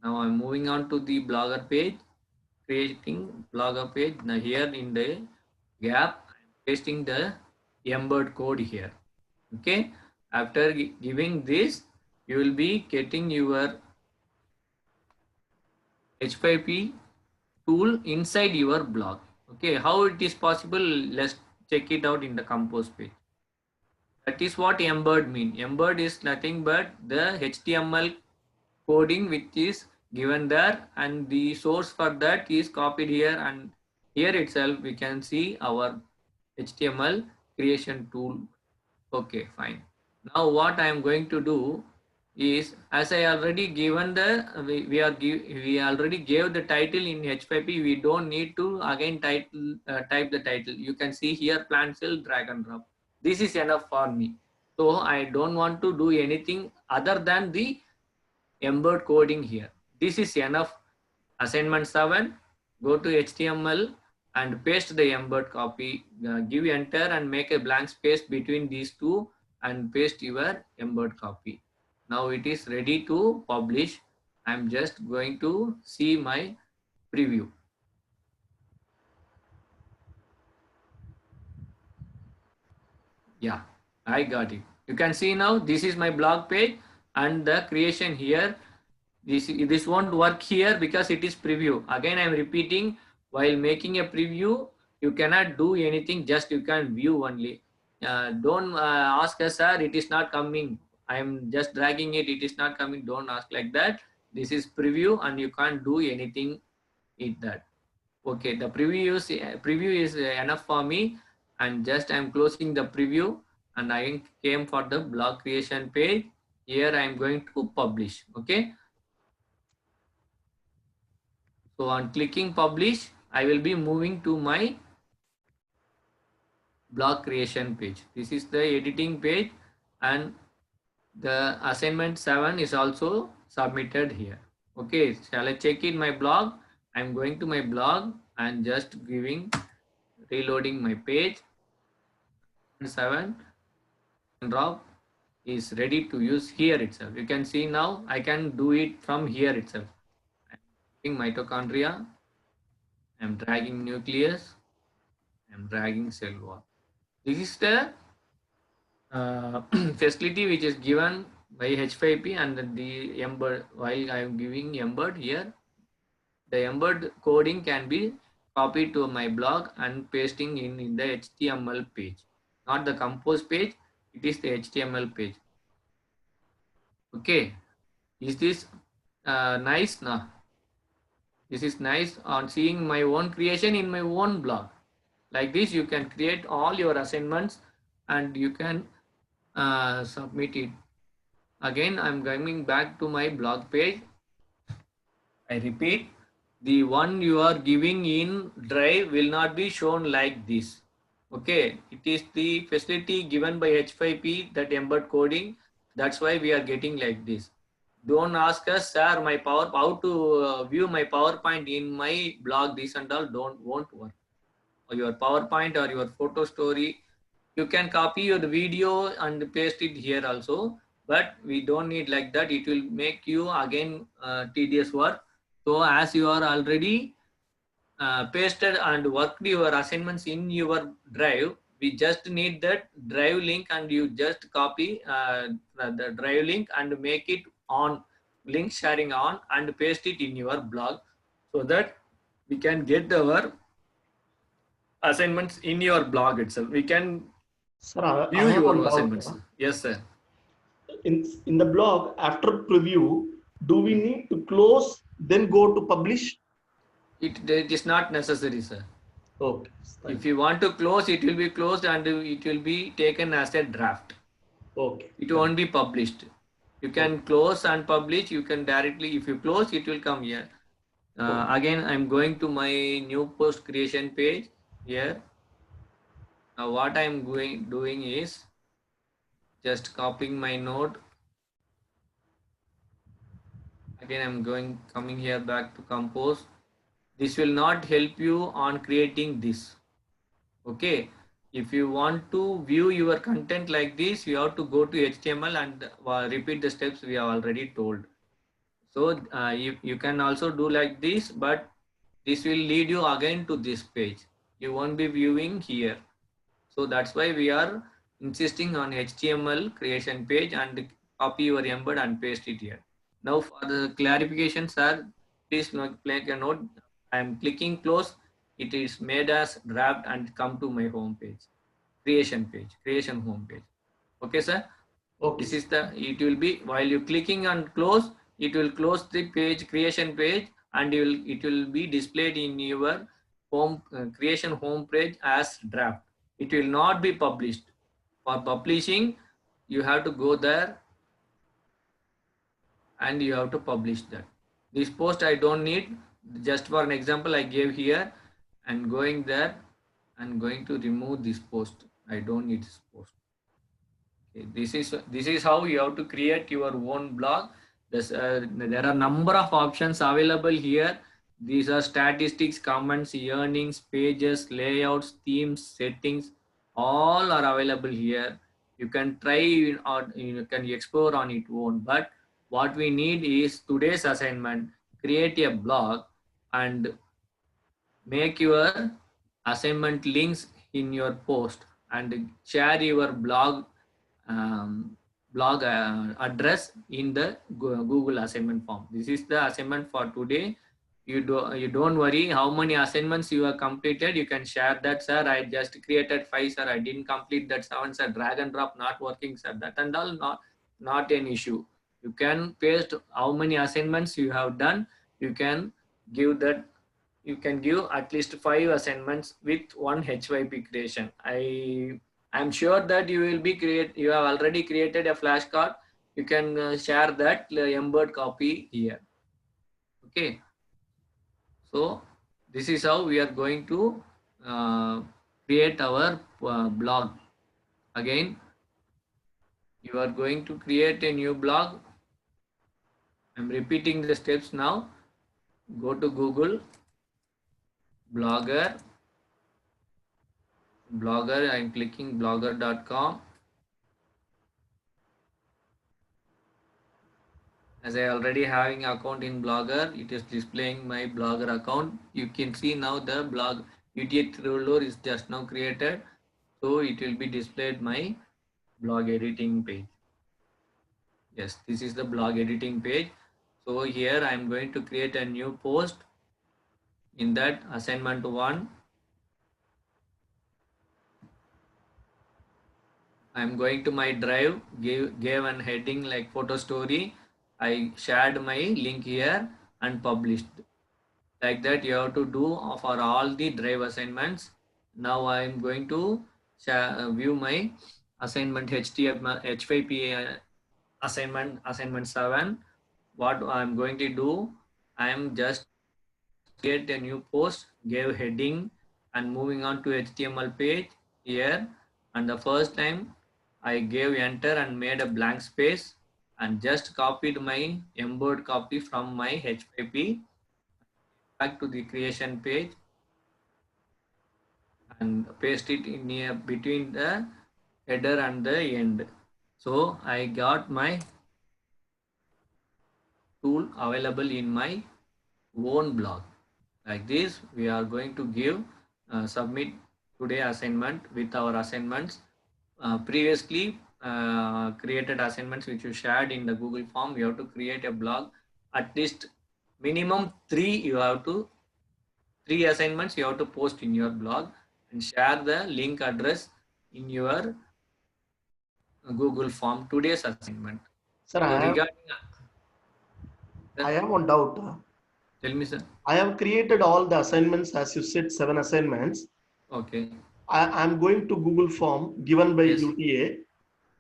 Now I'm moving on to the Blogger page, creating Blogger page. Now here in the gap I'm pasting the embed code here. Okay, after giving this, you will be getting your H5P tool inside your blog. Okay, how it is possible? Let's check it out in the compose page. That is what embed mean. Embed is nothing but the HTML coding which is given there, and the source for that is copied here, and here itself we can see our HTML creation tool. Okay, fine. Now what I am going to do is, as I already given the we already gave the title in H5P, we don't need to again type the title. You can see here plant cell, drag and drop. This is enough for me. So I don't want to do anything other than the embed coding here. This is enough. Assignment 7, go to HTML and paste the embed copy, give enter and make a blank space between these two and paste your embed copy. Now it is ready to publish. I'm just going to see my preview. Yeah, I got it. You can see now this is my blog page, and the creation here. This won't work here because it is preview. Again, I'm repeating, while making a preview, you cannot do anything, just you can view only. Don't ask us, sir, it is not coming. I'm just dragging it, it is not coming. Don't ask like that. This is preview and you can't do anything in that. Okay, the preview is enough for me, and just I'm closing the preview, and I came for the blog creation page. Here I am going to publish. Okay. So on clicking publish, I will be moving to my blog creation page. This is the editing page, and the assignment 7 is also submitted here. Okay, shall I check in my blog? I'm going to my blog and just reloading my page. 7 drop is ready to use here itself. You can see now I can do it from here itself. I'm clicking mitochondria. I'm dragging nucleus. I'm dragging cell wall. This is the facility which is given by H5P, and the embed, while I am giving embed here, the embed coding can be copied to my blog and pasting in the HTML page, not the compose page, it is the HTML page. Okay, is this nice now? This is nice on seeing my own creation in my own blog. Like this, you can create all your assignments and you can submit it. Again, I'm coming back to my blog page. I repeat, the one you are giving in Drive will not be shown like this. Okay, it is the facility given by H5P, that embed coding. That's why we are getting like this. Don't ask us, sir, my how to view my PowerPoint in my blog. This and all won't work. Or your PowerPoint or your photo story, You can copy your video and paste it here also, but we don't need like that. It will make you again tedious work. So as you are already pasted and worked your assignments in your drive, we just need that drive link, and you just copy the drive link and make it on, link sharing on, and paste it in your blog, so that we can get our assignments in your blog itself. We can Sir, I view have one your doubt. assignments. Yes, sir. In the blog, after preview, do we need to close, then go to publish? It is not necessary, sir. Okay. If you want to close, it will be closed and it will be taken as a draft. Okay. It won't be published. You can close and publish. You can directly, if you close, it will come here. Again, I'm going to my new post creation page here. Now what I'm doing is just copying my node. Again, I'm coming here back to compose. This will not help you on creating this. Okay. If you want to view your content like this, you have to go to HTML and repeat the steps we have already told. So you can also do like this, but this will lead you again to this page. You won't be viewing here. So that's why we are insisting on HTML creation page and copy your embed and paste it here. Now for the clarification, sir, please make a note. I am clicking close. It is made as draft and come to my home page, creation home page. Okay, sir. Okay. This is it will be, while you clicking on close, it will close the page, creation page, and it will be displayed in your home creation home page as draft. It will not be published. For publishing, you have to go there and you have to publish that. This post I don't need. Just for an example, I gave here, and going there and going to remove this post. I don't need this post. Okay, this is how you have to create your own blog. There are number of options available here. These are statistics, comments, earnings, pages, layouts, themes, settings. All are available here. You can try or you can explore on it own. But what we need is today's assignment. Create a blog and make your assignment links in your post and share your blog address in the Google assignment form. This is the assignment for today. You don't worry how many assignments you have completed. You can share that, sir. I just created 5, sir. I didn't complete that 7, sir. Drag and drop not working, sir. That and all not an issue. You can paste how many assignments you have done. You can give that. You can give at least 5 assignments with one HYP creation. I'm sure that you have already created a flashcard. You can share that embed copy here. Okay. So this is how we are going to create our blog. Again, you are going to create a new blog. I'm repeating the steps now. Go to Google, Blogger. I'm clicking blogger.com. As I already having account in Blogger, it is displaying my Blogger account. You can see now the blog UTH ruler is just now created. So it will be displayed my blog editing page. Yes, this is the blog editing page. So here I am going to create a new post. In that assignment 1, I am going to my drive, gave an heading like photo story. I shared my link here and published. Like that you have to do for all the drive assignments. Now I am going to view my assignment HTML H5P assignment 7. What I am going to do, I am just create a new post, gave heading, and moving on to HTML page here. And the first time I gave enter and made a blank space and just copied my embed copy from my H5P back to the creation page and paste it in here between the header and the end. So I got my tool available in my own blog. Like this, we are going to give submit today assignment with our assignments. Previously created assignments which you shared in the Google form. You have to create a blog, at least minimum three assignments you have to post in your blog and share the link address in your Google form today's assignment. Sir, So regarding I have one doubt. tell me, sir. I have created all the assignments, as you said, 7 assignments. Okay. I am going to Google form given by Yes. UTA.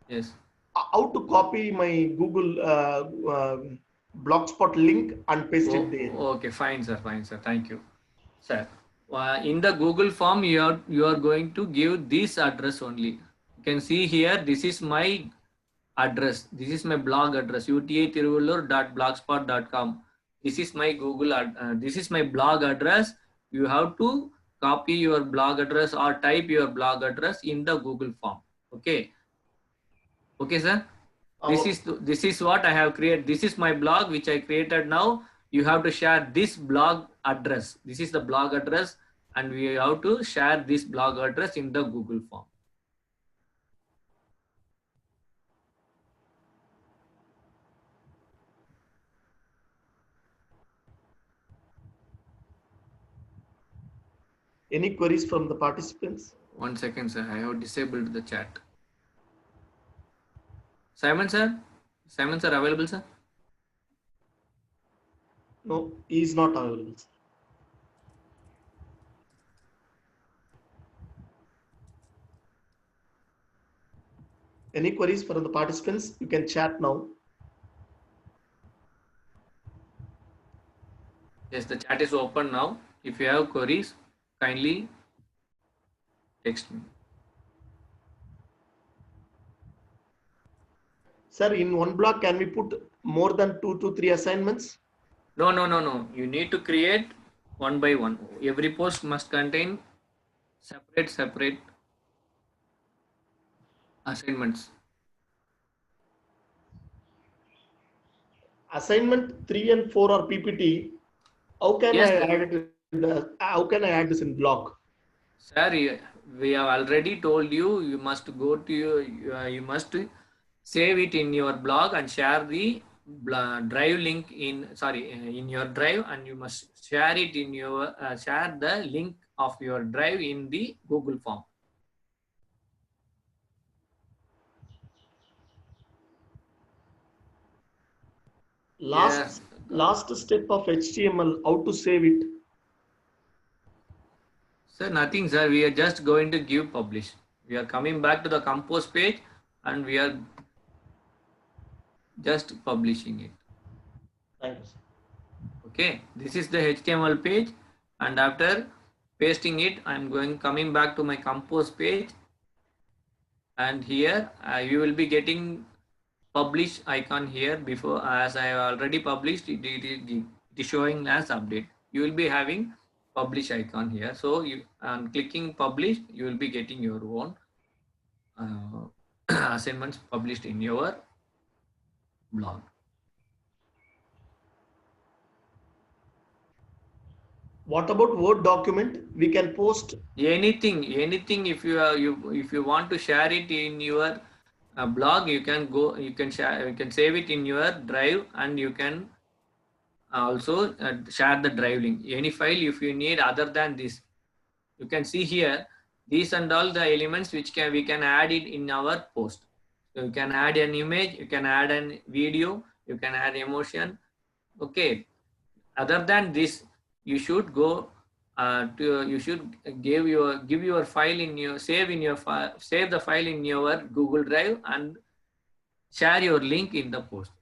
Yes. How to copy my Google Blogspot link and paste it there? Okay, fine, sir. Fine, sir. Thank you, sir. In the Google form, you are going to give this address only. You can see here. This is my address. This is my blog address, utatiruvallur.blogspot.com. This is my this is my blog address. You have to copy your blog address or type your blog address in the Google form. Okay. Okay, sir. This is what I have created. This is my blog which I created now. You have to share this blog address. This is the blog address, and we have to share this blog address in the Google form. Any queries from the participants? 1 second, sir. I have disabled the chat. Simon, sir? Simon, sir, available, sir? No, he is not available. Any queries from the participants? You can chat now. Yes, the chat is open now. If you have queries, kindly text me. Sir, in one block, can we put more than 2 to 3 assignments? No. You need to create one by one. Every post must contain separate assignments. Assignment 3 and 4 are PPT. How can Yes, I add it? How can I add this in blog? sir, we have already told you. You must go to you must save it in your blog and share the drive link in your drive, and you must share it in your share the link of your drive in the Google form. Last step of HTML, how to save it? Sir, nothing, sir. We are just going to give publish. We are coming back to the compose page and we are just publishing it. Thanks. Okay, this is the HTML page, and after pasting it, I'm coming back to my compose page, and here you will be getting publish icon here. Before, as I have already published, it is showing as update. You will be having publish icon here. So you on clicking publish, you will be getting your own assignments published in your blog. What about Word document? We can post anything. If you want to share it in your blog, you can share, you can save it in your drive, and you can also share the drive link. Any file if you need other than this, you can see here these and all the elements which we can add it in our post. So you can add an image, you can add an video, you can add emotion. Okay, other than this, you should go you should give your file in your save the file in your Google Drive and share your link in the post.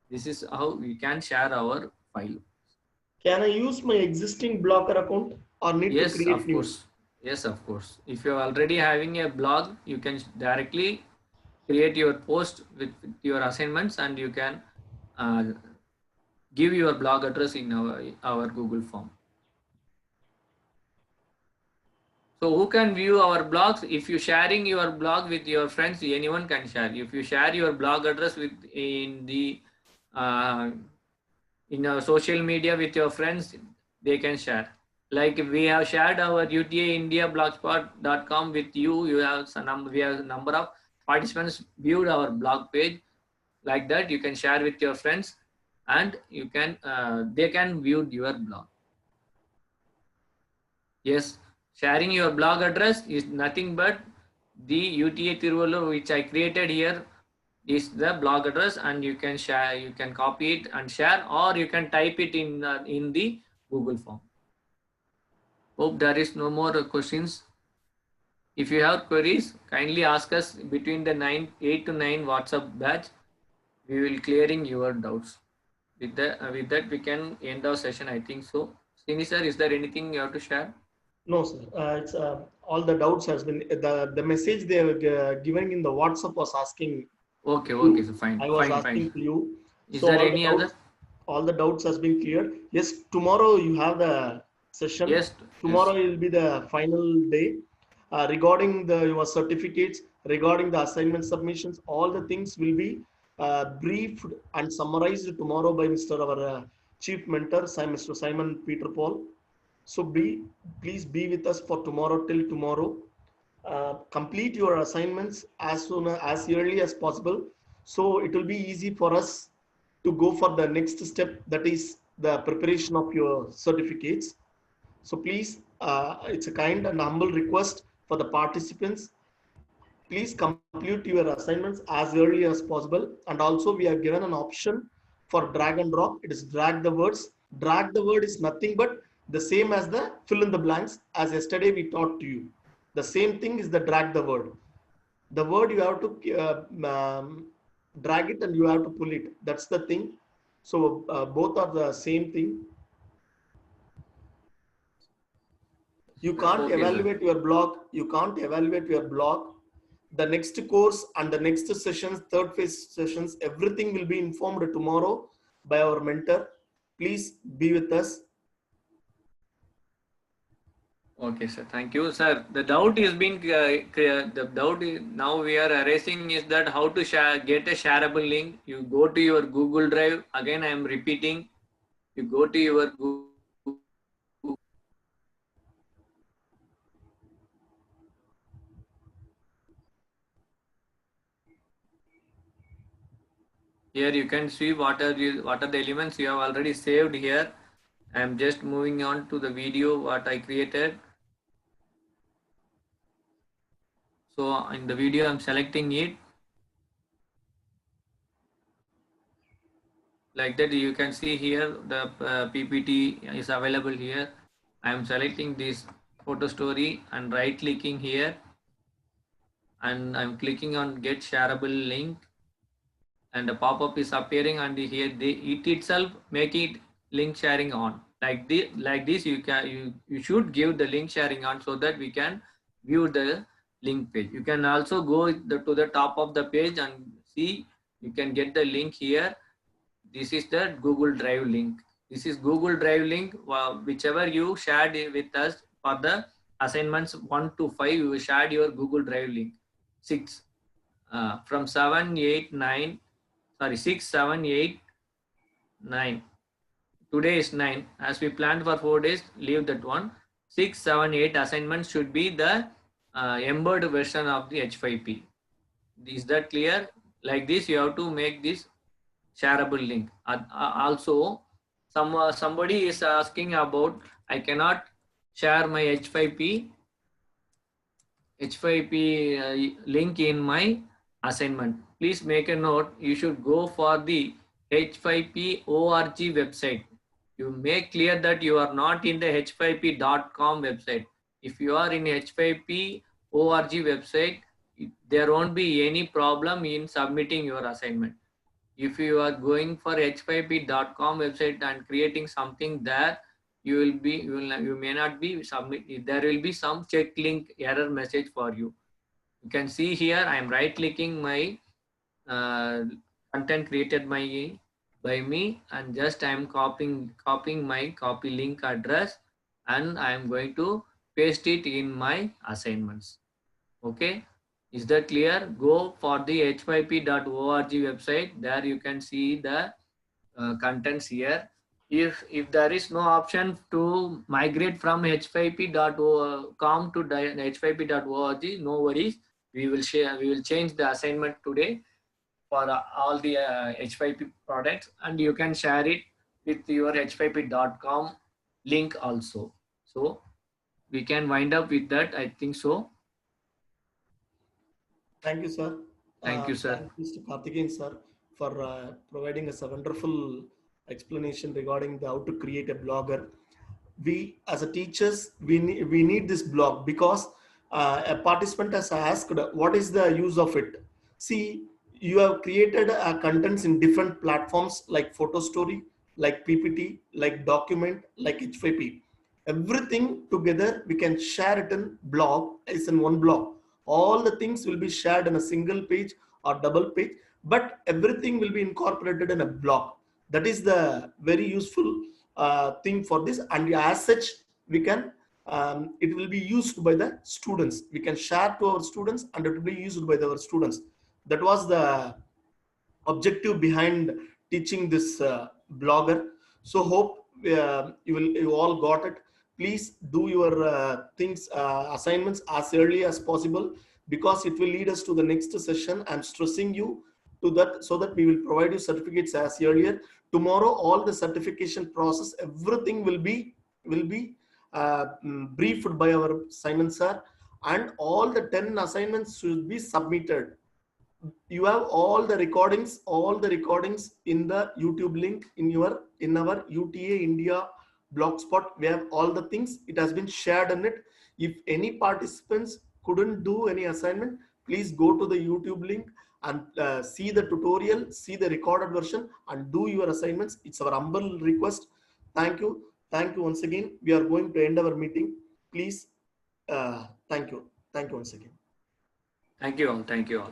This is how we can share our file. Can I use my existing Blogger account or need to create of new? Course. Yes, of course. If you're already having a blog, you can directly create your post with your assignments, and you can give your blog address in our Google form. So who can view our blogs? If you sharing your blog with your friends, anyone can share. If you share your blog address with uh, in our social media with your friends, they can share. Like we have shared our UTA India blogspot.com with you. You have some we have a number of participants viewed our blog page. Like that, you can share with your friends, and you can they can view your blog. Yes, sharing your blog address is nothing but the UTA Tiruvallur which I created here is the blog address, and you can share, you can copy it and share, or you can type it in the Google form. Hope there is no more questions. If you have queries, kindly ask us between the 8 to 9 WhatsApp batch. We will clearing your doubts. With that we can end our session. I think so. Srini sir, is there anything you have to share? No, sir. It's all the doubts has been the message they were given in the WhatsApp was asking Okay, you. so fine, I was fine. asking to you. Is So there any other? all the doubts has been cleared. Yes, tomorrow you have the session. Yes, Tomorrow will be the final day. Regarding your certificates, regarding the assignment submissions, all the things will be briefed and summarized tomorrow by Mr. our chief mentor, Mr. Simon Peter Paul. So please be with us for tomorrow till tomorrow. Complete your assignments as soon as early as possible. So it will be easy for us to go for the next step, that is the preparation of your certificates. So please, it's a kind and humble request for the participants. Please complete your assignments as early as possible. And also we have given an option for drag and drop. It is drag the words. Drag the word is nothing but the same as the fill in the blanks as yesterday we taught to you. The same thing is the drag the word. The word you have to drag it and you have to pull it. That's the thing. So both are the same thing. You can't Okay, sir. evaluate your blog. You can't evaluate your blog. The next course and the next sessions, third phase sessions, everything will be informed tomorrow by our mentor. Please be with us. Okay, sir. Thank you, sir. The doubt is being clear. The doubt is, now we are erasing is that how to share, get a shareable link. You go to your Google Drive. Again, I am repeating. You go to your Google. Here you can see what are the elements you have already saved here. I am just moving on to the video what I created. So in the video, I'm selecting it. Like that, you can see here the PPT is available here. I am selecting this photo story and right clicking here, and I'm clicking on get shareable link, and the pop-up is appearing, and here it itself make it link sharing on. Like this you should give the link sharing on so that we can view the link page. You can also go to the top of the page and see, you can get the link here. This is the Google Drive link. This is Google Drive link, whichever you shared with us for the assignments 1 to 5, you shared your Google Drive link. 6 from 7, 8, 9, sorry, 6, 7, 8, 9. Today is 9. As we planned for 4 days, leave that one. 6, 7, 8 assignments should be the embedded version of the H5P. Is that clear? Like this, you have to make this shareable link. Also, somebody is asking about, I cannot share my H5P link in my assignment. Please make a note. You should go for the H5P org website. You make clear that you are not in the h5p.com website. If you are in H5P org website, there won't be any problem in submitting your assignment. If you are going for h5p.com website and creating something there, you may not be submit. There will be some check link error message for you. You can see here I am right clicking my content created by me, and just I am copying my copy link address, and I am going to paste it in my assignments. Okay, is that clear? Go for the h5p.org website. There you can see the contents here. If there is no option to migrate from h5p.com to h5p.org, no worries. We will share. We will change the assignment today for all the h5p products, and you can share it with your h5p.com link also. So we can wind up with that. I think so. Thank you, sir. Thank you, sir. Thank Mr. Karthikeyan, sir, for providing us a wonderful explanation regarding how to create a blogger. We, as a teachers, we need this blog because a participant has asked, what is the use of it? See, you have created contents in different platforms like Photo Story, like PPT, like Document, like H5P. Everything together, we can share it in blog, is in one blog. All the things will be shared in a single page or double page, but everything will be incorporated in a blog. That is the very useful thing for this, and as such we can it will be used by the students. We can share to our students and it will be used by our students. That was the objective behind teaching this blogger. So hope you all got it. Please do your things, assignments as early as possible, because it will lead us to the next session. I'm stressing you to that so that we will provide you certificates as earlier. Tomorrow all the certification process, everything will be briefed by our Simon sir, and all the 10 assignments should be submitted. You have all the recordings in the YouTube link in our UTA India blogspot. We have all the things, it has been shared in it. If any participants couldn't do any assignment, please go to the YouTube link and see the tutorial, see the recorded version and do your assignments. It's our humble request. Thank you once again. We are going to end our meeting. Please, thank you once again. Thank you all. Thank you all.